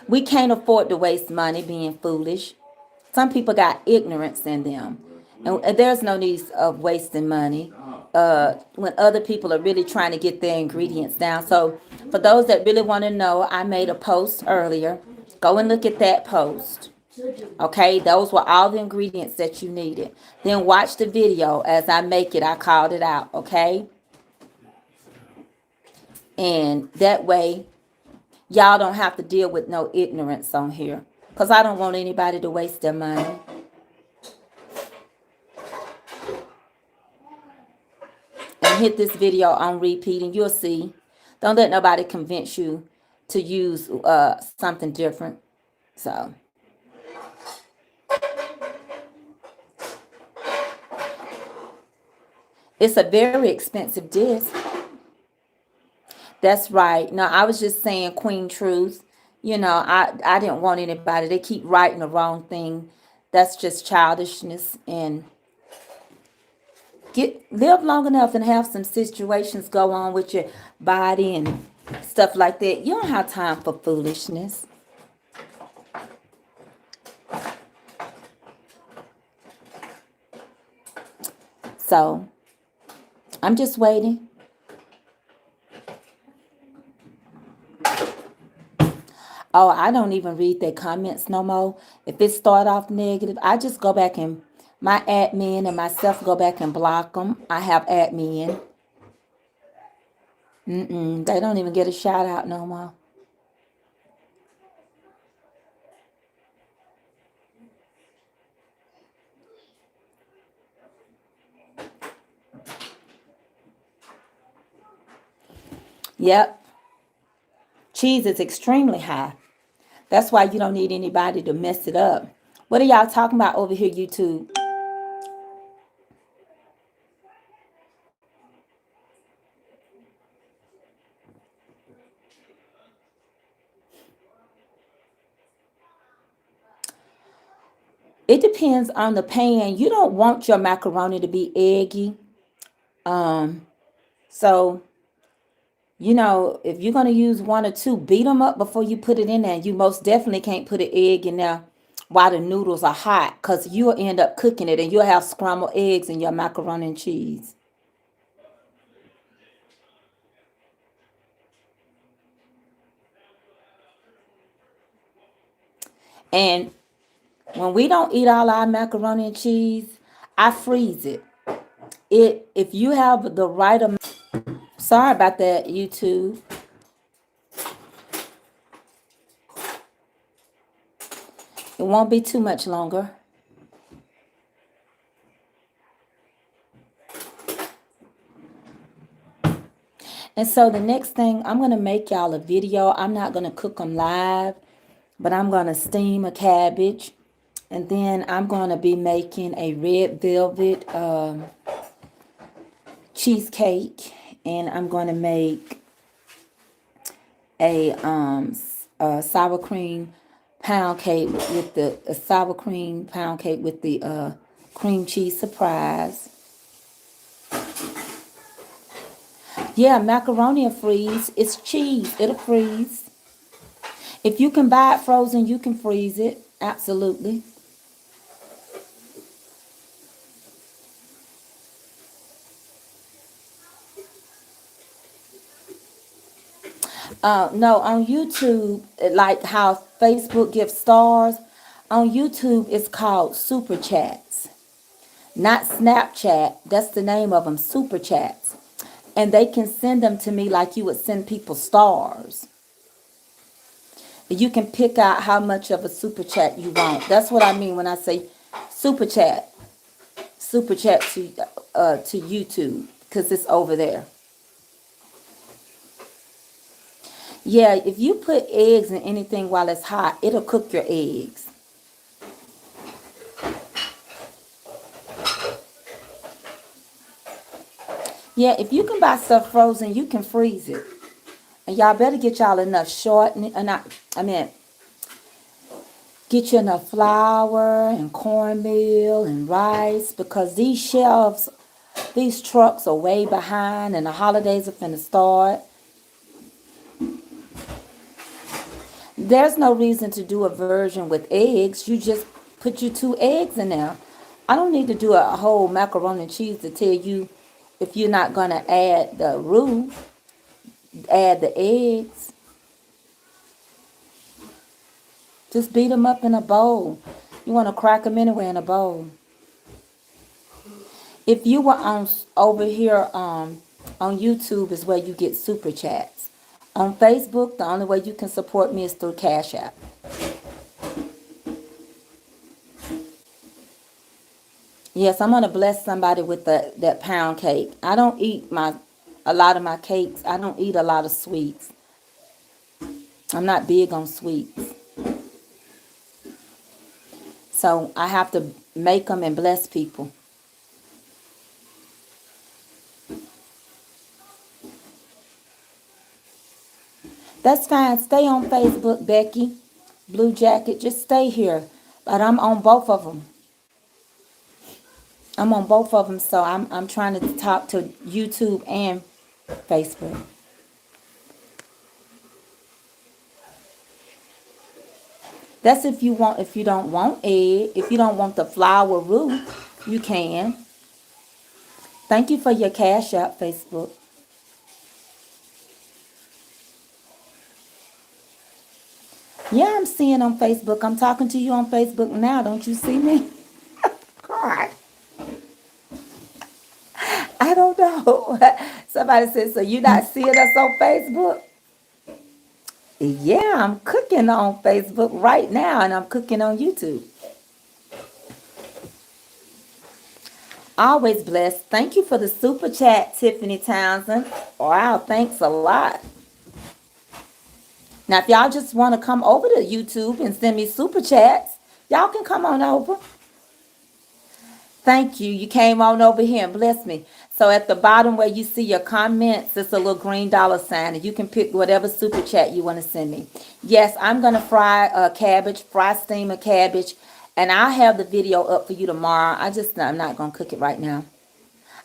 Speaker 1: We can't afford to waste money being foolish. Some people got ignorance in them. And there's no need of wasting money when other people are really trying to get their ingredients down. So for those that really want to know, I made a post earlier. Go and look at that post. Okay, those were all the ingredients that you needed. Then watch the video as I make it. I called it out, okay? And that way, y'all don't have to deal with no ignorance on here. Because I don't want anybody to waste their money. And and hit this video on repeat, and you'll see. Don't let nobody convince you to use something different. So it's a very expensive disc. That's right. No, I was just saying Queen Truth. I didn't want anybody. They keep writing the wrong thing. That's just childishness. And live long enough and have some situations go on with your body and stuff like that. You don't have time for foolishness. So I'm just waiting. Oh, I don't even read their comments no more. If it start off negative, I just go back and my admin and myself go back and block them. I have admin. They don't even get a shout out no more. Yep. Cheese is extremely high. That's why you don't need anybody to mess it up. What are y'all talking about over here, YouTube? It depends on the pan. You don't want your macaroni to be eggy. So, if you're going to use one or two, beat them up before you put it in there. You most definitely can't put an egg in there while the noodles are hot, because you'll end up cooking it and you'll have scrambled eggs in your macaroni and cheese. And when we don't eat all our macaroni and cheese, I freeze it. If you have the right amount. Sorry about that, YouTube. It won't be too much longer. And so the next thing, I'm going to make y'all a video. I'm not going to cook them live, but I'm going to steam a cabbage. And then I'm going to be making a red velvet cheesecake. And I'm going to make a sour cream pound cake with the sour cream pound cake with the cream cheese surprise. Yeah, macaroni will freeze. It's cheese. It'll freeze. If you can buy it frozen, you can freeze it. Absolutely. No, on YouTube, like how Facebook gives stars, on YouTube it's called Super Chats. Not Snapchat. That's the name of them, Super Chats. And they can send them to me like you would send people stars. You can pick out how much of a super chat you want. That's what I mean when I say super chat. Super chat to YouTube, because it's over there. Yeah, if you put eggs in anything while it's hot, it'll cook your eggs. Yeah, if you can buy stuff frozen, you can freeze it. And y'all better get y'all enough get you enough flour and cornmeal and rice, because these trucks are way behind and the holidays are finna start. There's no reason to do a version with eggs. You just put your 2 eggs in there. I don't need to do a whole macaroni and cheese to tell you if you're not going to add the roux, add the eggs. Just beat them up in a bowl. You want to crack them anywhere in a bowl. If you were over here on YouTube is where you get super chats. On Facebook, the only way you can support me is through Cash App. Yes, I'm gonna bless somebody with that pound cake. I don't eat a lot of my cakes. I don't eat a lot of sweets. I'm not big on sweets. So I have to make them and bless people. That's fine. Stay on Facebook, Becky. Blue Jacket. Just stay here. But I'm on both of them. I'm on both of them. So I'm trying to talk to YouTube and Facebook. That's if you want. If you don't want egg, if you don't want the flour roux, you can. Thank you for your cash out, Facebook. Yeah, I'm seeing on Facebook. I'm talking to you on Facebook now. Don't you see me? God, I don't know. Somebody said, so you not seeing us on Facebook? Yeah, I'm cooking on Facebook right now, and I'm cooking on YouTube. Always blessed. Thank you for the super chat, Tiffany Townsend. Wow, thanks a lot. Now, if y'all just want to come over to YouTube and send me super chats, y'all can come on over. Thank you. You came on over here and blessed me. So at the bottom where you see your comments, it's a little green dollar sign, and you can pick whatever super chat you want to send me. Yes, I'm going to fry steam a cabbage, and I'll have the video up for you tomorrow. I'm not going to cook it right now.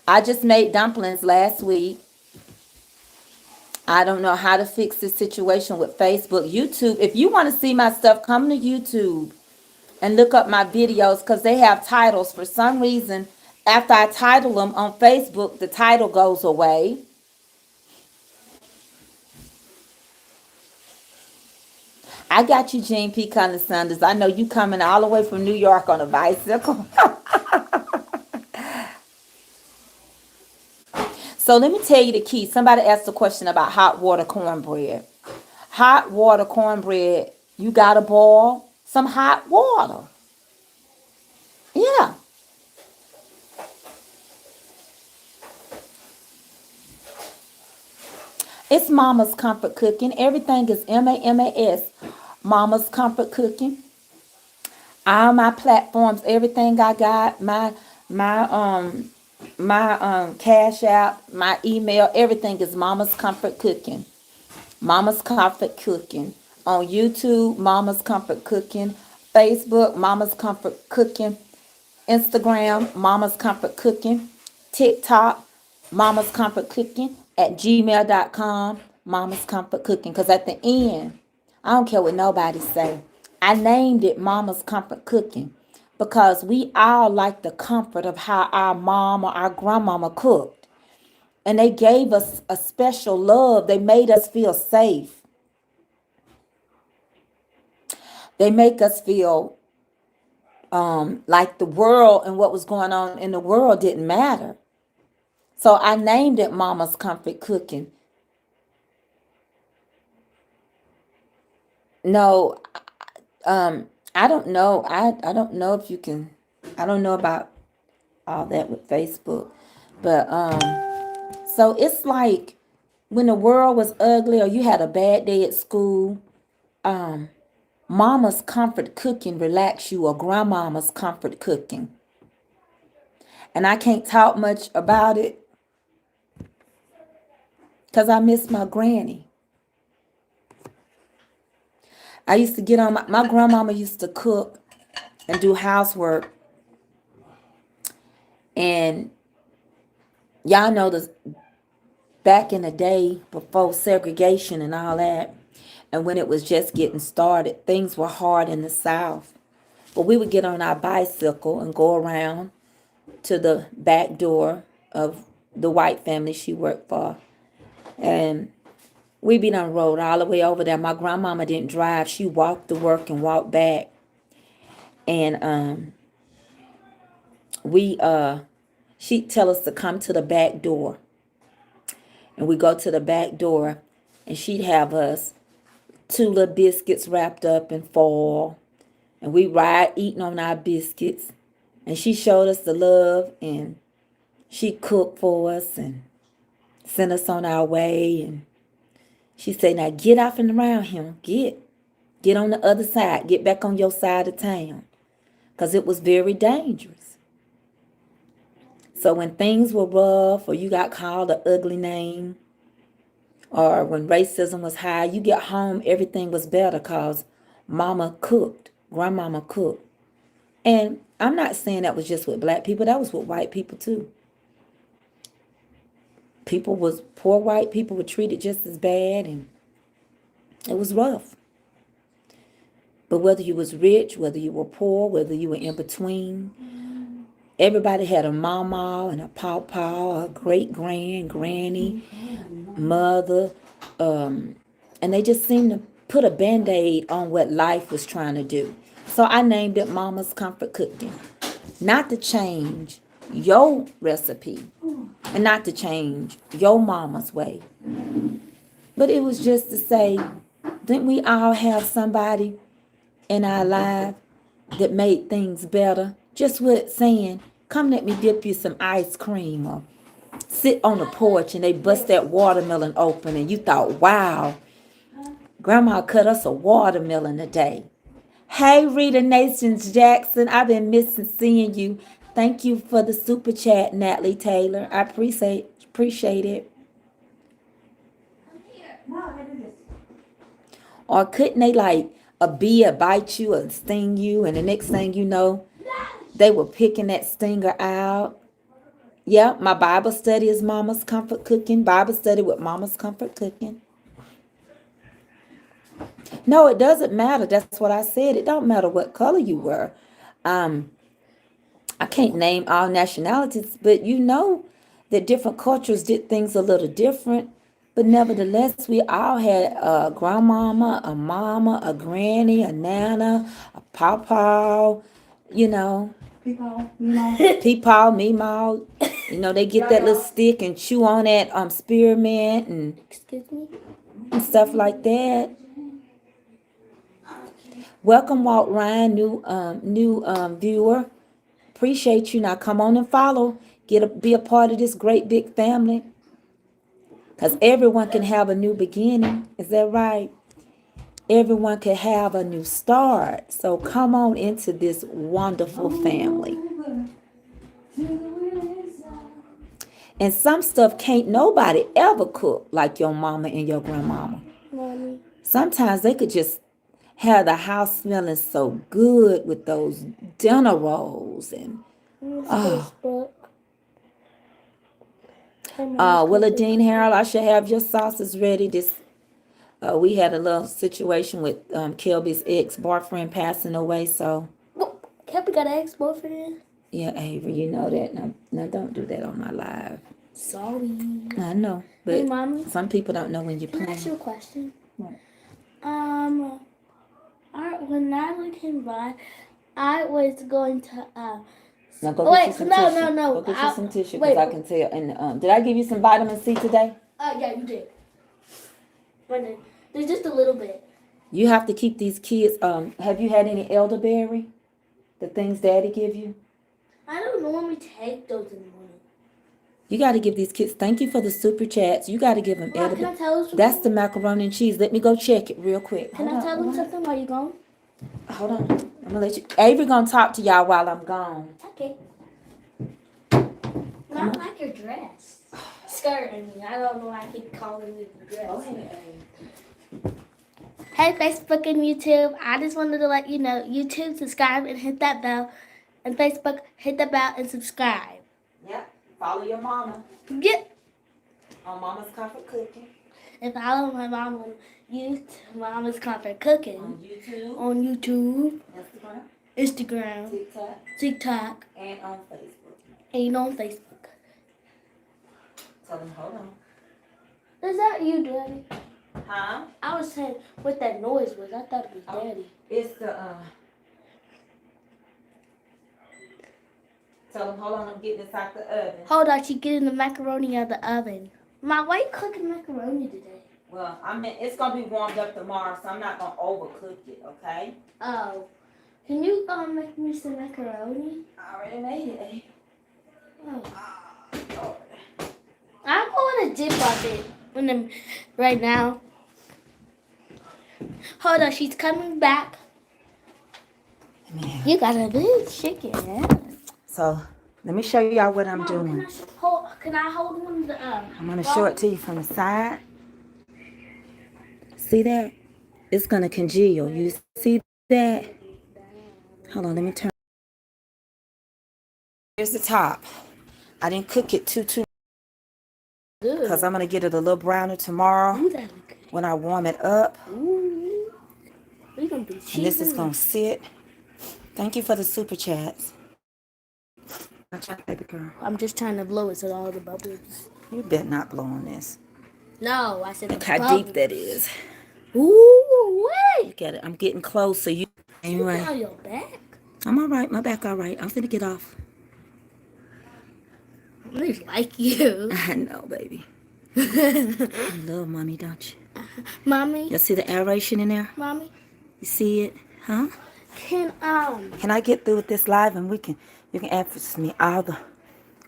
Speaker 1: I just made dumplings last week. I don't know how to fix this situation with Facebook. YouTube, if you want to see my stuff, come to YouTube and look up my videos because they have titles. For some reason, after I title them on Facebook, the title goes away. I got you, Jean P. Sanders. I know you coming all the way from New York on a bicycle. So let me tell you the key. Somebody asked a question about hot water cornbread. Hot water cornbread, you got to boil some hot water. Yeah. It's Mama's Comfort Cooking. Everything is MAMAS. Mama's Comfort Cooking. All my platforms, everything I got, my cash app, my email, everything is Mama's Comfort Cooking. Mama's Comfort Cooking. On YouTube, Mama's Comfort Cooking. Facebook, Mama's Comfort Cooking. Instagram, Mama's Comfort Cooking. TikTok, Mama's Comfort Cooking. At gmail.com, Mama's Comfort Cooking. Because at the end, I don't care what nobody say. I named it Mama's Comfort Cooking because we all like the comfort of how our mom or our grandmama cooked. And they gave us a special love. They made us feel safe. They make us feel like the world and what was going on in the world didn't matter. So I named it Mama's Comfort Cooking. No, I don't know. I don't know if you can. I don't know about all that with Facebook, but so it's like when the world was ugly or you had a bad day at school, Mama's Comfort Cooking relax you, or Grandmama's Comfort Cooking. And I can't talk much about it because I miss my granny. I used to get on my grandmama used to cook and do housework. And y'all know this back in the day before segregation and all that, and when it was just getting started, things were hard in the South. But we would get on our bicycle and go around to the back door of the white family she worked for. And we be done rode all the way over there. My grandmama didn't drive. She walked to work and walked back. And she'd tell us to come to the back door. And we go to the back door, and she'd have us 2 little biscuits wrapped up in foil. And we ride eating on our biscuits. And she showed us the love, and she cooked for us and sent us on our way. And she said, now get off and around him. Get on the other side. Get back on your side of town. Because it was very dangerous. So when things were rough, or you got called an ugly name, or when racism was high, you get home, everything was better because mama cooked. Grandmama cooked. And I'm not saying that was just with black people. That was with white people too. Poor white people were treated just as bad, and it was rough. But whether you was rich, whether you were poor, whether you were in between, everybody had a mama and a pawpaw, a great granny, mother, and they just seemed to put a band-aid on what life was trying to do. So I named it Mama's Comfort Cooking. Not to change your recipe and not to change your mama's way. But it was just to say, didn't we all have somebody in our life that made things better? Just with saying, come let me dip you some ice cream, or sit on the porch and they bust that watermelon open and you thought, wow, Grandma cut us a watermelon today. Hey, Rita Nations Jackson, I've been missing seeing you. Thank you for the super chat, Natalie Taylor. I appreciate it. Or couldn't they like a bee bite you or sting you, and the next thing you know, they were picking that stinger out? Yeah, my Bible study is Mama's Comfort Cooking. Bible study with Mama's Comfort Cooking. No, it doesn't matter. That's what I said. It don't matter what color you were. I can't name all nationalities, but you know that different cultures did things a little different. But nevertheless, we all had a grandmama, a mama, a granny, a nana, a pawpaw, you know.
Speaker 3: People, you know.
Speaker 1: Peepaw, meemaw. You know, they get that little stick and chew on that spearmint and
Speaker 2: Excuse me?
Speaker 1: and stuff like that. Welcome, Walt Ryan, new viewer. Appreciate you. Now come on and follow. Be a part of this great big family. Because everyone can have a new beginning. Is that right? Everyone can have a new start. So come on into this wonderful family. And some stuff can't nobody ever cook like your mama and your grandmama.
Speaker 2: Mommy.
Speaker 1: Sometimes they could just have the house smelling so good with those dinner rolls and Willa Dean Harold, I should have your sauces ready. We had a little situation with Kelby's ex-boyfriend passing away, so
Speaker 2: Kelby got an ex-boyfriend?
Speaker 1: yeah, Avery, you know that. Now don't do that on my live.
Speaker 2: Sorry.
Speaker 1: I know, but
Speaker 2: Hey, Mommy,
Speaker 1: some people don't know when you're
Speaker 2: can I
Speaker 1: playing.
Speaker 2: ask you a question?
Speaker 1: What?
Speaker 2: When Natalie came by, I was going to
Speaker 1: Now go get you some tissue.
Speaker 2: No.
Speaker 1: Go get you some tissue because I can tell. And did I give you some vitamin C today?
Speaker 2: Yeah, you did. There's just a little bit.
Speaker 1: You have to keep these kids. Have you had any elderberry? The things Daddy give you?
Speaker 2: I don't normally take those in the morning.
Speaker 1: You got to give these kids. Thank you for the super chats. You got to give them elderberry.
Speaker 2: Can I tell them?
Speaker 1: That's the macaroni and cheese. Let me go check it real quick.
Speaker 2: Can I tell them something while you're gone?
Speaker 1: Hold on. I'm gonna let you. Avery gonna talk to y'all while I'm gone.
Speaker 2: Okay. Not like your dress. Skirt, I mean. I don't know why I keep calling it the dress. Hey, Facebook and YouTube. I just wanted to let you know, YouTube, subscribe and hit that bell. And Facebook, hit the bell and subscribe.
Speaker 1: Yep. Follow your mama.
Speaker 2: Yep.
Speaker 1: On Mama's Comfort Cooking.
Speaker 2: And follow my mom on Mama's Comfort Cooking.
Speaker 1: On YouTube.
Speaker 2: Instagram. TikTok.
Speaker 1: And on Facebook.
Speaker 2: And on Facebook.
Speaker 1: Tell them, hold on.
Speaker 2: Is that you, Daddy?
Speaker 1: Huh?
Speaker 2: I was saying what that noise was. I thought it was Daddy.
Speaker 1: It's the Tell them, hold on, I'm getting this out the oven.
Speaker 2: Hold on, she's getting the macaroni out of the oven. Ma, why are you cooking macaroni today?
Speaker 1: Well, it's gonna be warmed up tomorrow, so I'm not gonna overcook it, okay?
Speaker 2: Oh. Can you make me some macaroni?
Speaker 1: I already made it.
Speaker 2: Oh. I'm going to dip of it right now. Hold on, she's coming back.
Speaker 1: Man.
Speaker 2: You got a big chicken.
Speaker 1: So let me show y'all what I'm doing.
Speaker 2: Can I hold one of the
Speaker 1: I'm gonna show it to you from the side. See that? It's gonna congeal. You see that? Hold on, let me turn. Here's the top. I didn't cook it too because I'm gonna get it a little browner tomorrow.
Speaker 2: Ooh, that look good.
Speaker 1: When I warm it up.
Speaker 2: Ooh. We're gonna be cheating.
Speaker 1: And this is gonna sit. Thank you for the super chats. Baby girl.
Speaker 2: I'm just trying to blow it so all the bubbles.
Speaker 1: You better not blow on this.
Speaker 2: No, I said
Speaker 1: Look
Speaker 2: the
Speaker 1: how
Speaker 2: bubbles.
Speaker 1: deep that is.
Speaker 2: Ooh, wait.
Speaker 1: Look at it. I'm getting close, so you. Anyway.
Speaker 2: Look on your back.
Speaker 1: I'm all right. My back all right. I'm finna get off.
Speaker 2: I just like you.
Speaker 1: I know, baby. You love mommy, don't you?
Speaker 2: Mommy.
Speaker 1: You see the aeration in there?
Speaker 2: Mommy.
Speaker 1: You see it? Huh?
Speaker 2: Can
Speaker 1: I get through with this live and you can ask me all the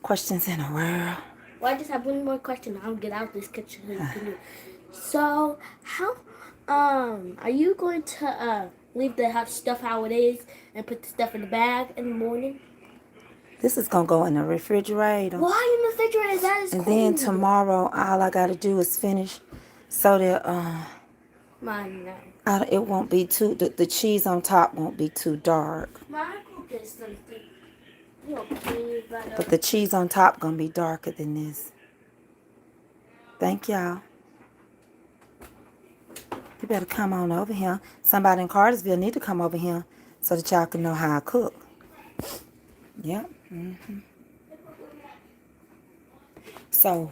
Speaker 1: questions in the world?
Speaker 2: Well, I just have one more question. I'll get out this kitchen. So, how are you going to leave the stuff how it is and put the stuff in the bag in the morning?
Speaker 1: This is gonna go in the refrigerator.
Speaker 2: Why in the refrigerator? That is
Speaker 1: and
Speaker 2: cold.
Speaker 1: Then tomorrow, all I gotta do is finish, so that
Speaker 2: Mine, no.
Speaker 1: it won't be too. The cheese on top won't be too dark.
Speaker 2: Mine will get something.
Speaker 1: But the cheese on top gonna be darker than this. Thank y'all. You better come on over here. Somebody in Cartersville need to come over here so that y'all can know how I cook. Yep. So,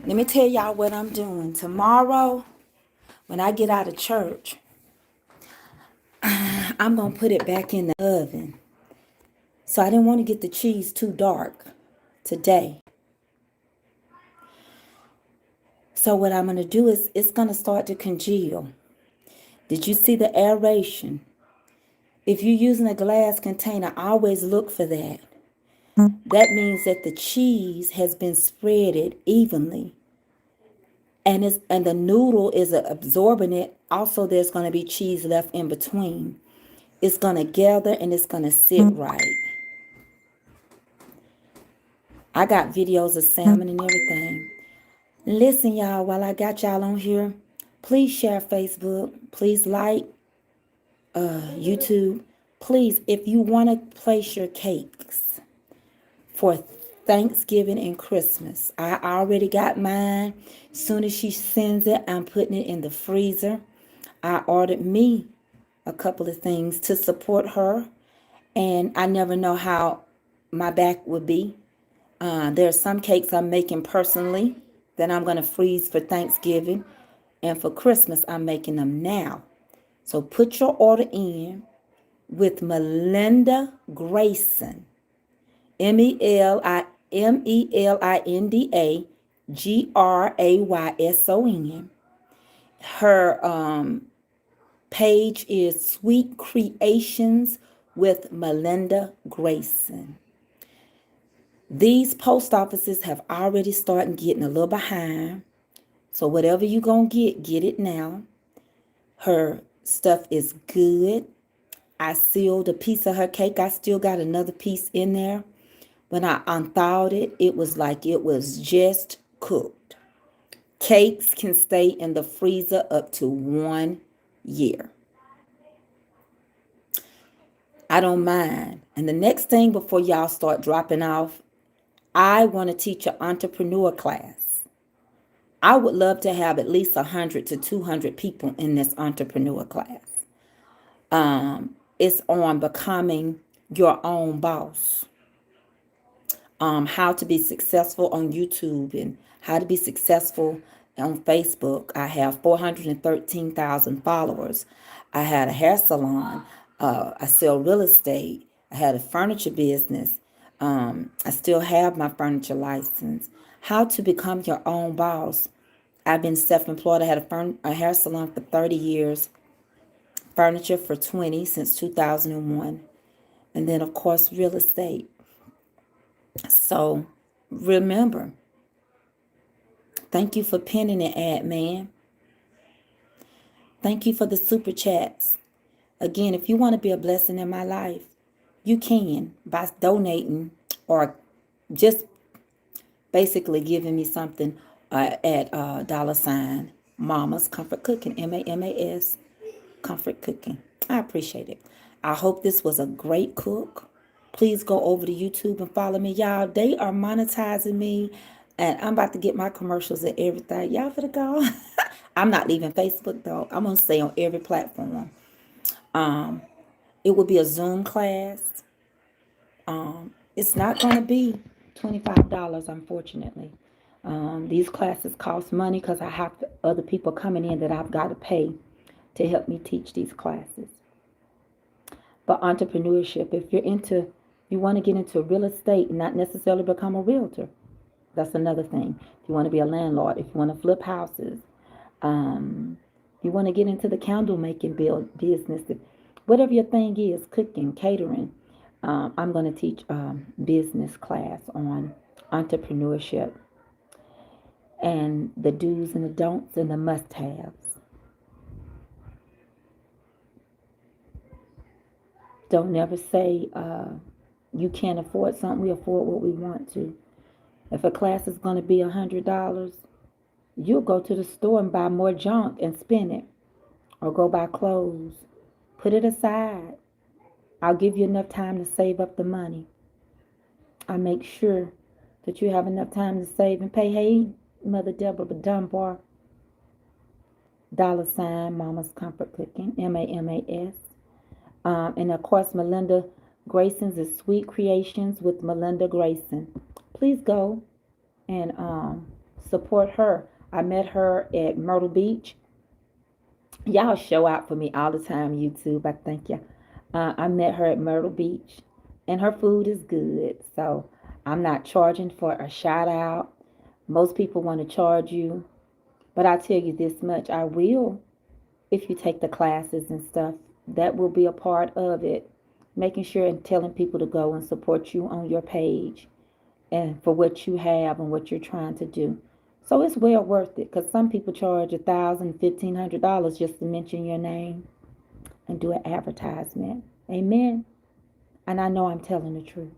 Speaker 1: let me tell y'all what I'm doing. Tomorrow, when I get out of church, I'm going to put it back in the oven. So I didn't want to get the cheese too dark today. So what I'm going to do is it's going to start to congeal. Did you see the aeration? If you're using a glass container, always look for that. That means that the cheese has been spreaded evenly. And the noodle is absorbing it. Also, there's going to be cheese left in between. It's going to gather and it's going to sit right. I got videos of salmon and everything. Listen, y'all, while I got y'all on here, please share Facebook. Please like YouTube. Please, if you want to place your cakes for Thanksgiving and Christmas, I already got mine. Soon as she sends it, I'm putting it in the freezer. I ordered me a couple of things to support her, and I never know how my back would be. There are some cakes I'm making personally that I'm going to freeze for Thanksgiving, and for Christmas I'm making them now. So put your order in with Melinda Grayson, MELINDA GRAYSON. Her page is Sweet Creations with Melinda Grayson. These post offices have already started getting a little behind. So whatever you're going to get it now. Her stuff is good. I sealed a piece of her cake. I still got another piece in there. When I unthawed it, it was like it was just cooked. Cakes can stay in the freezer up to 1 year. I don't mind. And the next thing before y'all start dropping off, I want to teach an entrepreneur class. I would love to have at least 100 to 200 people in this entrepreneur class. It's on becoming your own boss. How to be successful on YouTube and how to be successful on Facebook. I have 413,000 followers. I had a hair salon. I sell real estate. I had a furniture business. I still have my furniture license. How to become your own boss. I've been self-employed. I had a hair salon for 30 years. Furniture for 20 since 2001. And then, of course, real estate. So remember, thank you for pinning it, ad man. Thank you for the super chats. Again, if you want to be a blessing in my life, you can by donating or just basically giving me something at $ Mama's Comfort Cooking, MAMAS Comfort Cooking. I appreciate it. I hope this was a great cook. Please go over to YouTube and follow me, y'all. They are monetizing me, and I'm about to get my commercials and everything. Y'all finna go. I'm not leaving Facebook though. I'm gonna stay on every platform. It will be a Zoom class. It's not gonna be $25, unfortunately. These classes cost money because I have other people coming in that I've got to pay to help me teach these classes. But entrepreneurship, if you want to get into real estate and not necessarily become a realtor, that's another thing. If you want to be a landlord, if you want to flip houses, you want to get into the candle making business, whatever your thing is, cooking, catering. I'm going to teach business class on entrepreneurship and the do's and the don'ts and the must-haves. Don't never say you can't afford something. We afford what we want to. If a class is going to be $100, you'll go to the store and buy more junk and spend it. Or go buy clothes. Put it aside. I'll give you enough time to save up the money. I make sure that you have enough time to save and pay. Hey, Mother Deborah Dunbar. $ Mama's Comfort Cooking, MAMAS. And of course, Melinda Grayson's is Sweet Creations with Melinda Grayson. Please go and support her. I met her at Myrtle Beach. Y'all show out for me all the time, YouTube. I thank you. I met her at Myrtle Beach, and her food is good. So I'm not charging for a shout out. Most people want to charge you, but I tell you this much: I will, if you take the classes and stuff. That will be a part of it. Making sure and telling people to go and support you on your page and for what you have and what you're trying to do. So it's well worth it, because some people charge $1,000, $1,500 just to mention your name and do an advertisement. Amen. And I know I'm telling the truth.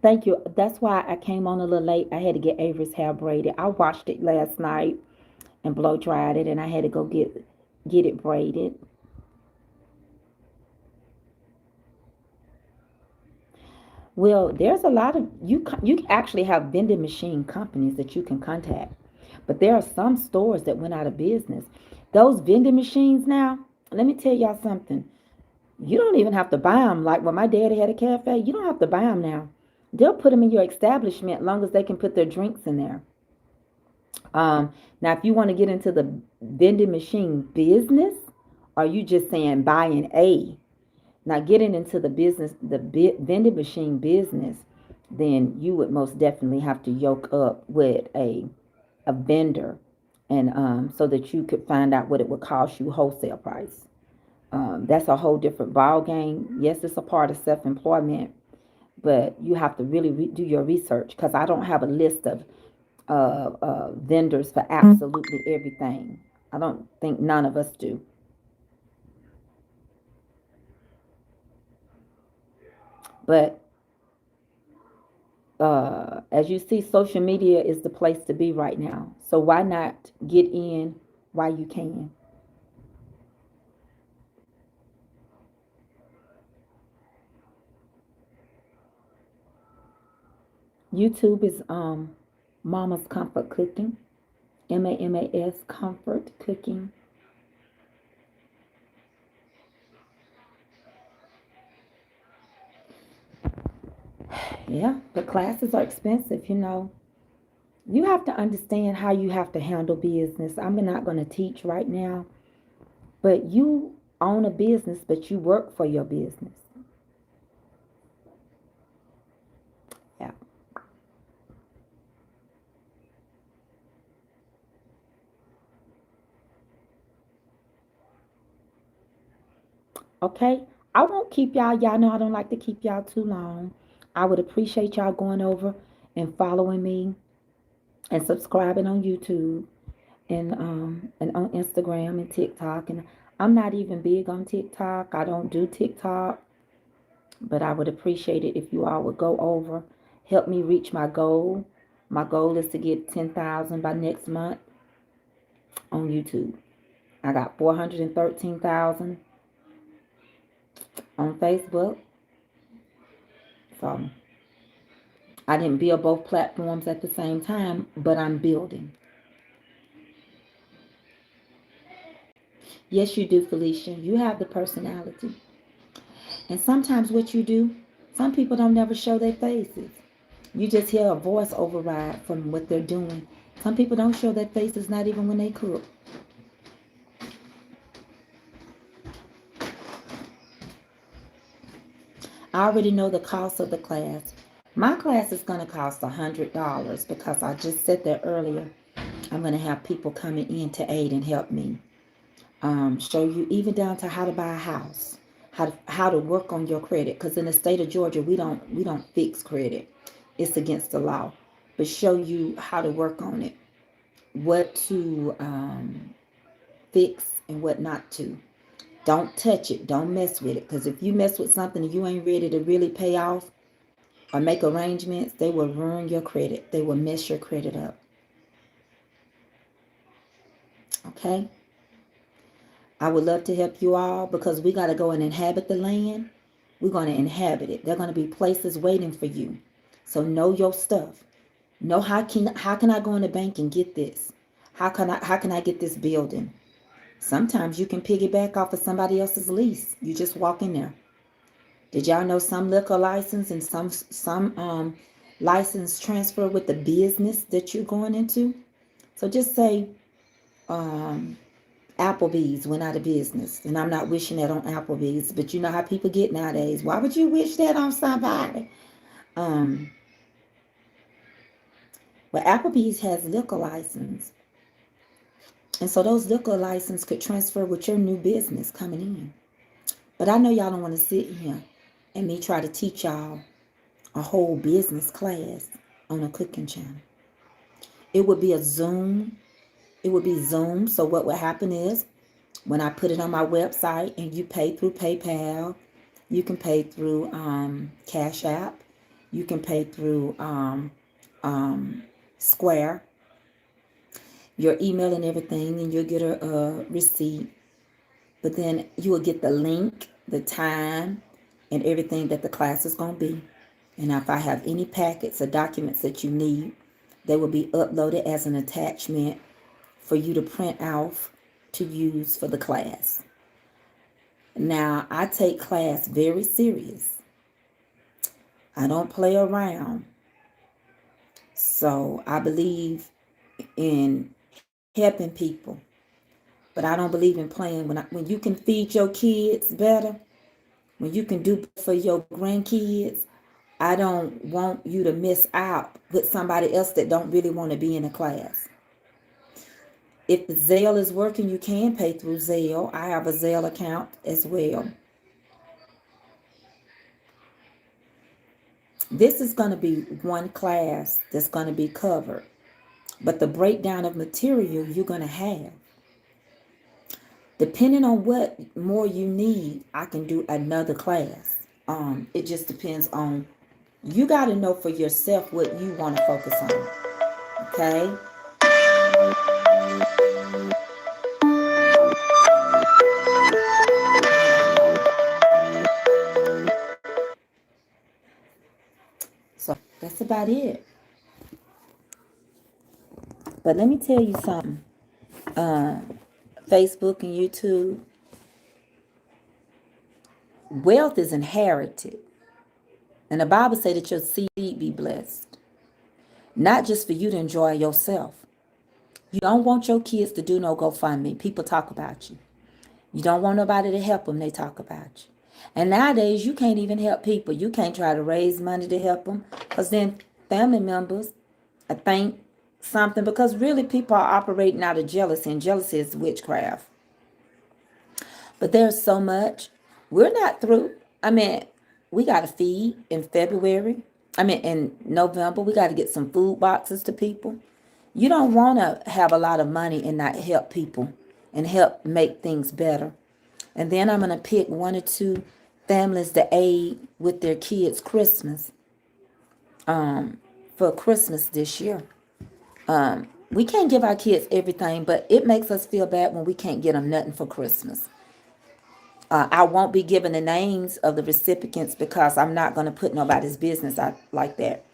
Speaker 1: Thank you. That's why I came on a little late. I had to get Avery's hair braided. I washed it last night and blow dried it, and I had to go get it braided. Well, there's a lot of you actually have vending machine companies that you can contact, but there are some stores that went out of business. Those vending machines now, let me tell y'all something. You don't even have to buy them. Like when my daddy had a cafe, you don't have to buy them now. They'll put them in your establishment as long as they can put their drinks in there. Now, if you want to get into the vending machine business, or you just saying buying now getting into the business, the vending machine business, then you would most definitely have to yoke up with a vendor, and so that you could find out what it would cost you wholesale price. That's a whole different ball game. Yes, it's a part of self-employment, but you have to really do your research, because I don't have a list of vendors for absolutely everything. I don't think none of us do. But as you see, social media is the place to be right now. So why not get in while you can? YouTube is Mama's Comfort Cooking, MAMAS Comfort Cooking. Yeah, the classes are expensive, you know. You have to understand how you have to handle business. I'm not going to teach right now, but you own a business, but you work for your business. Yeah. Okay? I won't keep y'all. Y'all know I don't like to keep y'all too long. I would appreciate y'all going over and following me and subscribing on YouTube and on Instagram and TikTok. And I'm not even big on TikTok. I don't do TikTok, but I would appreciate it if you all would go over, help me reach my goal. My goal is to get 10,000 by next month on YouTube. I got 413,000 on Facebook. So I didn't build both platforms at the same time, but I'm building. Yes, you do, Felicia. You have the personality. And sometimes what you do, some people don't never show their faces. You just hear a voice override from what they're doing. Some people don't show their faces, not even when they cook. I already know the cost of the class. My class is going to cost $100 because I just said that earlier. I'm going to have people coming in to aid and help me. Show you even down to how to buy a house, how to work on your credit. Because in the state of Georgia, we don't fix credit. It's against the law. But show you how to work on it, what to fix and what not to. Don't touch it. Don't mess with it. Because if you mess with something and you ain't ready to really pay off or make arrangements, they will ruin your credit. They will mess your credit up. Okay? I would love to help you all because we got to go and inhabit the land. We're going to inhabit it. There are going to be places waiting for you. So know your stuff. Know how can I go in the bank and get this? How can I get this building? Sometimes you can piggyback off of somebody else's lease. You just walk in there. Did y'all know some liquor license and some license transfer with the business that you're going into? So just say Applebee's went out of business, and I'm not wishing that on Applebee's, but you know how people get nowadays. Why would you wish that on somebody? Um, well, Applebee's has liquor license, and so those liquor license could transfer with your new business coming in. But I know y'all don't want to sit here and me try to teach y'all a whole business class on a cooking channel. It would be a Zoom. It would be Zoom. So what would happen is when I put it on my website and you pay through PayPal, you can pay through Cash App, you can pay through Square, your email and everything, and you'll get a receipt. But then you will get the link, the time, and everything that the class is going to be. And if I have any packets or documents that you need, they will be uploaded as an attachment for you to print out to use for the class. Now, I take class very serious. I don't play around. So I believe in helping people. But I don't believe in playing. When you can feed your kids better, when you can do for your grandkids, I don't want you to miss out with somebody else that don't really want to be in a class. If Zelle is working, you can pay through Zelle. I have a Zelle account as well. This is going to be one class that's going to be covered. But the breakdown of material you're going to have. Depending on what more you need, I can do another class. It just depends on, you got to know for yourself what you want to focus on. Okay? So that's about it. But let me tell you something. Facebook and YouTube, wealth is inherited. And the Bible says that your seed be blessed. Not just for you to enjoy yourself. You don't want your kids to do no GoFundMe. People talk about you. You don't want nobody to help them. They talk about you. And nowadays, you can't even help people. You can't try to raise money to help them. Because then family members, I think, something. Because really, people are operating out of jealousy. And jealousy is witchcraft. But there's so much. We're not through. I mean, we got to feed in February. I mean, in November, we got to get some food boxes to people. You don't want to have a lot of money and not help people and help make things better. And then I'm going to pick one or two families to aid with their kids' Christmas for Christmas this year. We can't give our kids everything, but it makes us feel bad when we can't get them nothing for Christmas. I won't be giving the names of the recipients because I'm not going to put nobody's business out like that.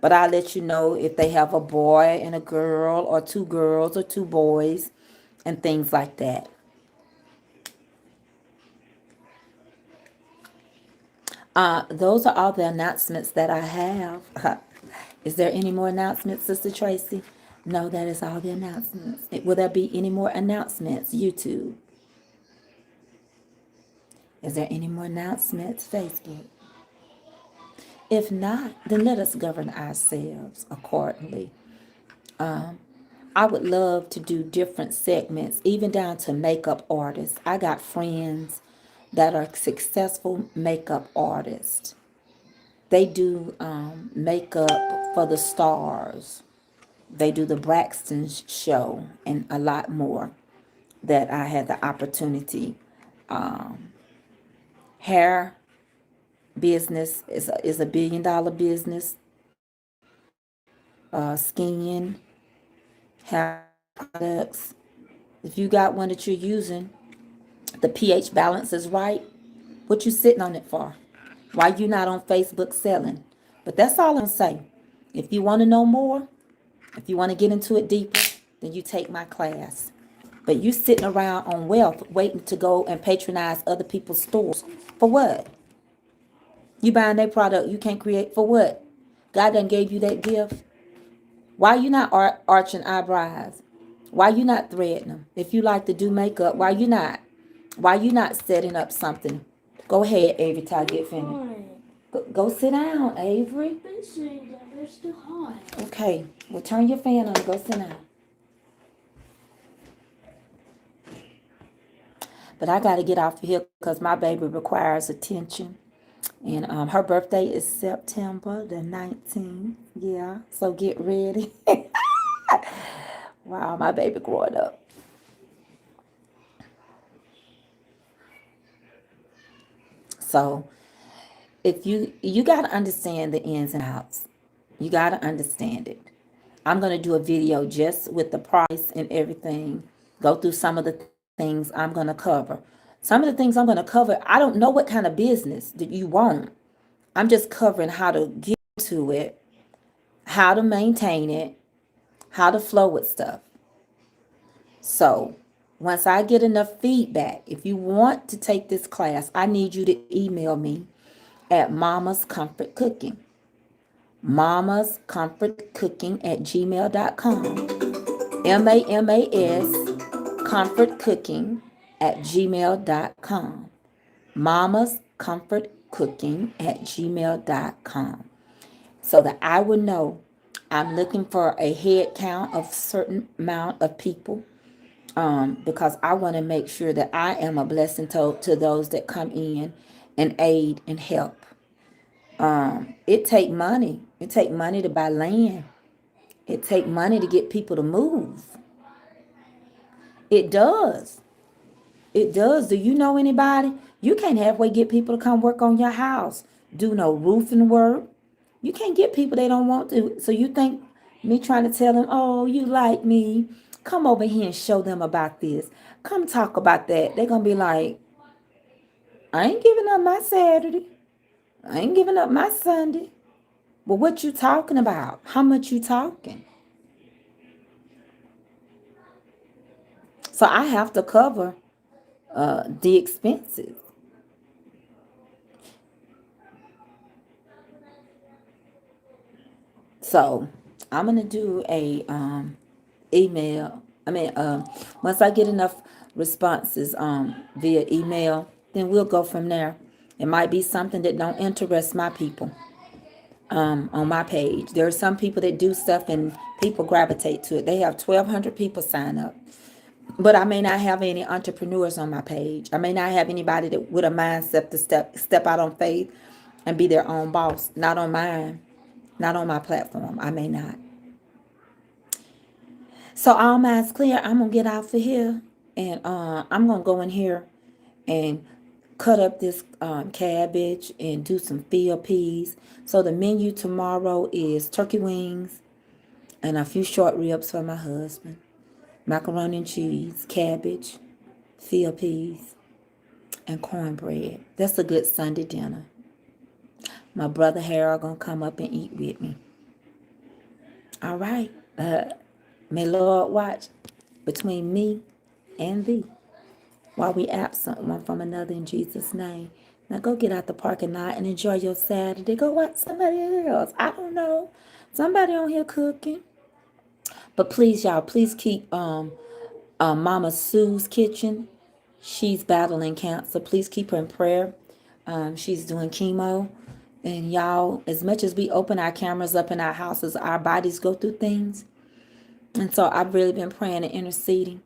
Speaker 1: But I'll let you know if they have a boy and a girl, or two girls or two boys, and things like that. Those are all the announcements that I have. Is there any more announcements, Sister Tracy? No, that is all the announcements. Will there be any more announcements, YouTube? Is there any more announcements, Facebook? If not, then let us govern ourselves accordingly. I would love to do different segments, even down to makeup artists. I got friends that are successful makeup artists. They do makeup for the stars. They do the Braxton show and a lot more that I had the opportunity. Hair business is a $1 billion business. Skin, hair products. If you got one that you're using, the pH balance is right. What you sitting on it for? Why you not on Facebook selling? But that's all I'm saying. If you want to know more, if you want to get into it deeper, then you take my class. But you sitting around on wealth waiting to go and patronize other people's stores. For what? You buying their product you can't create for what? God done gave you that gift. Why you not arching eyebrows? Why you not threading them? If you like to do makeup, why you not? Why you not setting up something? Go ahead, Avery, till I get finished. Go sit down, Avery.
Speaker 2: It's too hot.
Speaker 1: Okay, well, turn your fan on and go sit down. But I got to get off of here because my baby requires attention. And her birthday is September the 19th. Yeah, so get ready. Wow, my baby growing up. So if you got to understand the ins and outs. You got to understand it. I'm going to do a video just with the price and everything. Go through some of the things I'm going to cover. Some of the things I'm going to cover, I don't know what kind of business that you want. I'm just covering how to get to it, how to maintain it, how to flow with stuff. So once I get enough feedback, if you want to take this class, I need you to email me at Mama's Comfort Cooking. Mama's Comfort Cooking at gmail.com. MAMAS Comfort Cooking at gmail.com. Mama's Comfort Cooking at gmail.com. So that I will know I'm looking for a head count of certain amount of people. Because I want to make sure that I am a blessing to those that come in and aid and help. It take money. It take money to buy land. It take money to get people to move. It does. It does. Do you know anybody? You can't halfway get people to come work on your house. Do no roofing work. You can't get people they don't want to. So you think me trying to tell them, oh, you like me? Come over here and show them about this. Come talk about that. They're going to be like, I ain't giving up my Saturday. I ain't giving up my Sunday. But what you talking about? How much you talking? So I have to cover the expenses. So I'm gonna do a email. Once I get enough responses via email, then we'll go from there. It might be something that don't interest my people on my page. There are some people that do stuff and people gravitate to it. They have 1,200 people sign up. But I may not have any entrepreneurs on my page. I may not have anybody that with a mindset to step out on faith and be their own boss. Not on mine. Not on my platform. I may not. So all mine's clear. I'm gonna get out for here, and I'm gonna go in here and cut up this cabbage and do some field peas. So the menu tomorrow is turkey wings and a few short ribs for my husband, macaroni and cheese, cabbage, field peas, and cornbread. That's a good Sunday dinner. My brother Harold gonna come up and eat with me. All right. May Lord watch between me and thee while we absent one from another in Jesus' name. Now go get out the parking lot and enjoy your Saturday. Go watch somebody else. I don't know. Somebody on here cooking. But please, y'all, please keep Mama Sue's kitchen. She's battling cancer. Please keep her in prayer. She's doing chemo. And y'all, as much as we open our cameras up in our houses, our bodies go through things. And so I've really been praying and interceding.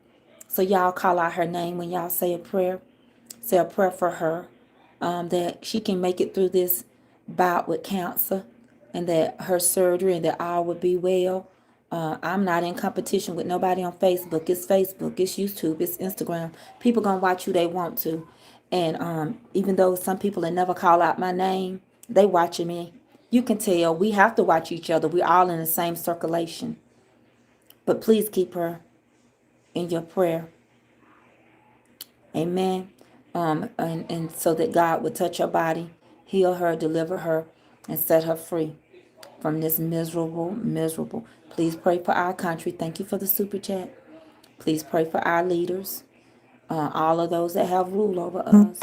Speaker 1: So y'all call out her name when y'all say a prayer. Say a prayer for her, that she can make it through this bout with cancer, and that her surgery and that all would be well. I'm not in competition with nobody on Facebook. It's Facebook, it's YouTube, it's Instagram. People gonna watch who they want to. And even though some people that never call out my name, they watching me. You can tell we have to watch each other. We're all in the same circulation. But please keep her in your prayer. Amen. And so that God would touch her body, heal her, deliver her, and set her free from this miserable. Please pray for our country. Thank you for the super chat. Please pray for our leaders, all of those that have rule over us.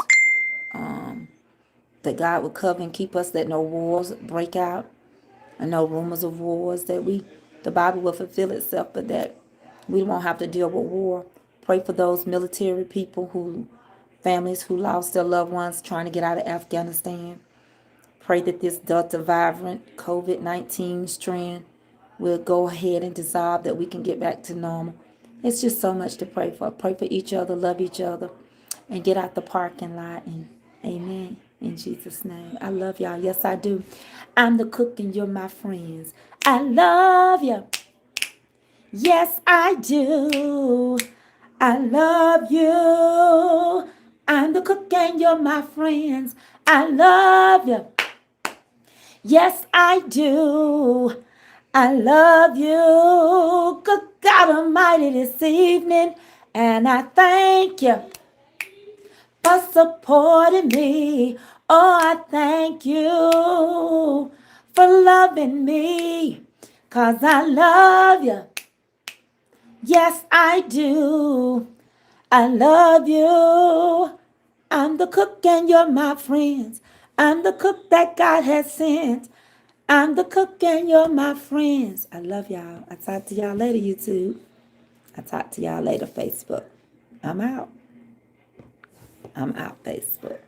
Speaker 1: That God would cover and keep us, that no wars break out, and no rumors of wars, that the Bible will fulfill itself, but that we won't have to deal with war. Pray for those military people families who lost their loved ones trying to get out of Afghanistan. Pray that this Delta variant COVID-19 strand will go ahead and dissolve, that we can get back to normal. It's just so much to pray for. Pray for each other, love each other, and get out the parking lot. And amen. In Jesus' name. I love y'all. Yes, I do. I'm the cook and you're my friends. I love you. Yes, I do. I love you. I'm the cook and you're my friends. I love you. Yes, I do. I love you. Good God Almighty this evening. And I thank you for supporting me. Oh, I thank you for loving me. 'Cause I love you. Yes, I do. I love you. I'm the cook and you're my friends. I'm the cook that God has sent. I'm the cook and you're my friends. I love y'all. I'll talk to y'all later, YouTube. I'll talk to y'all later, Facebook. I'm out, Facebook.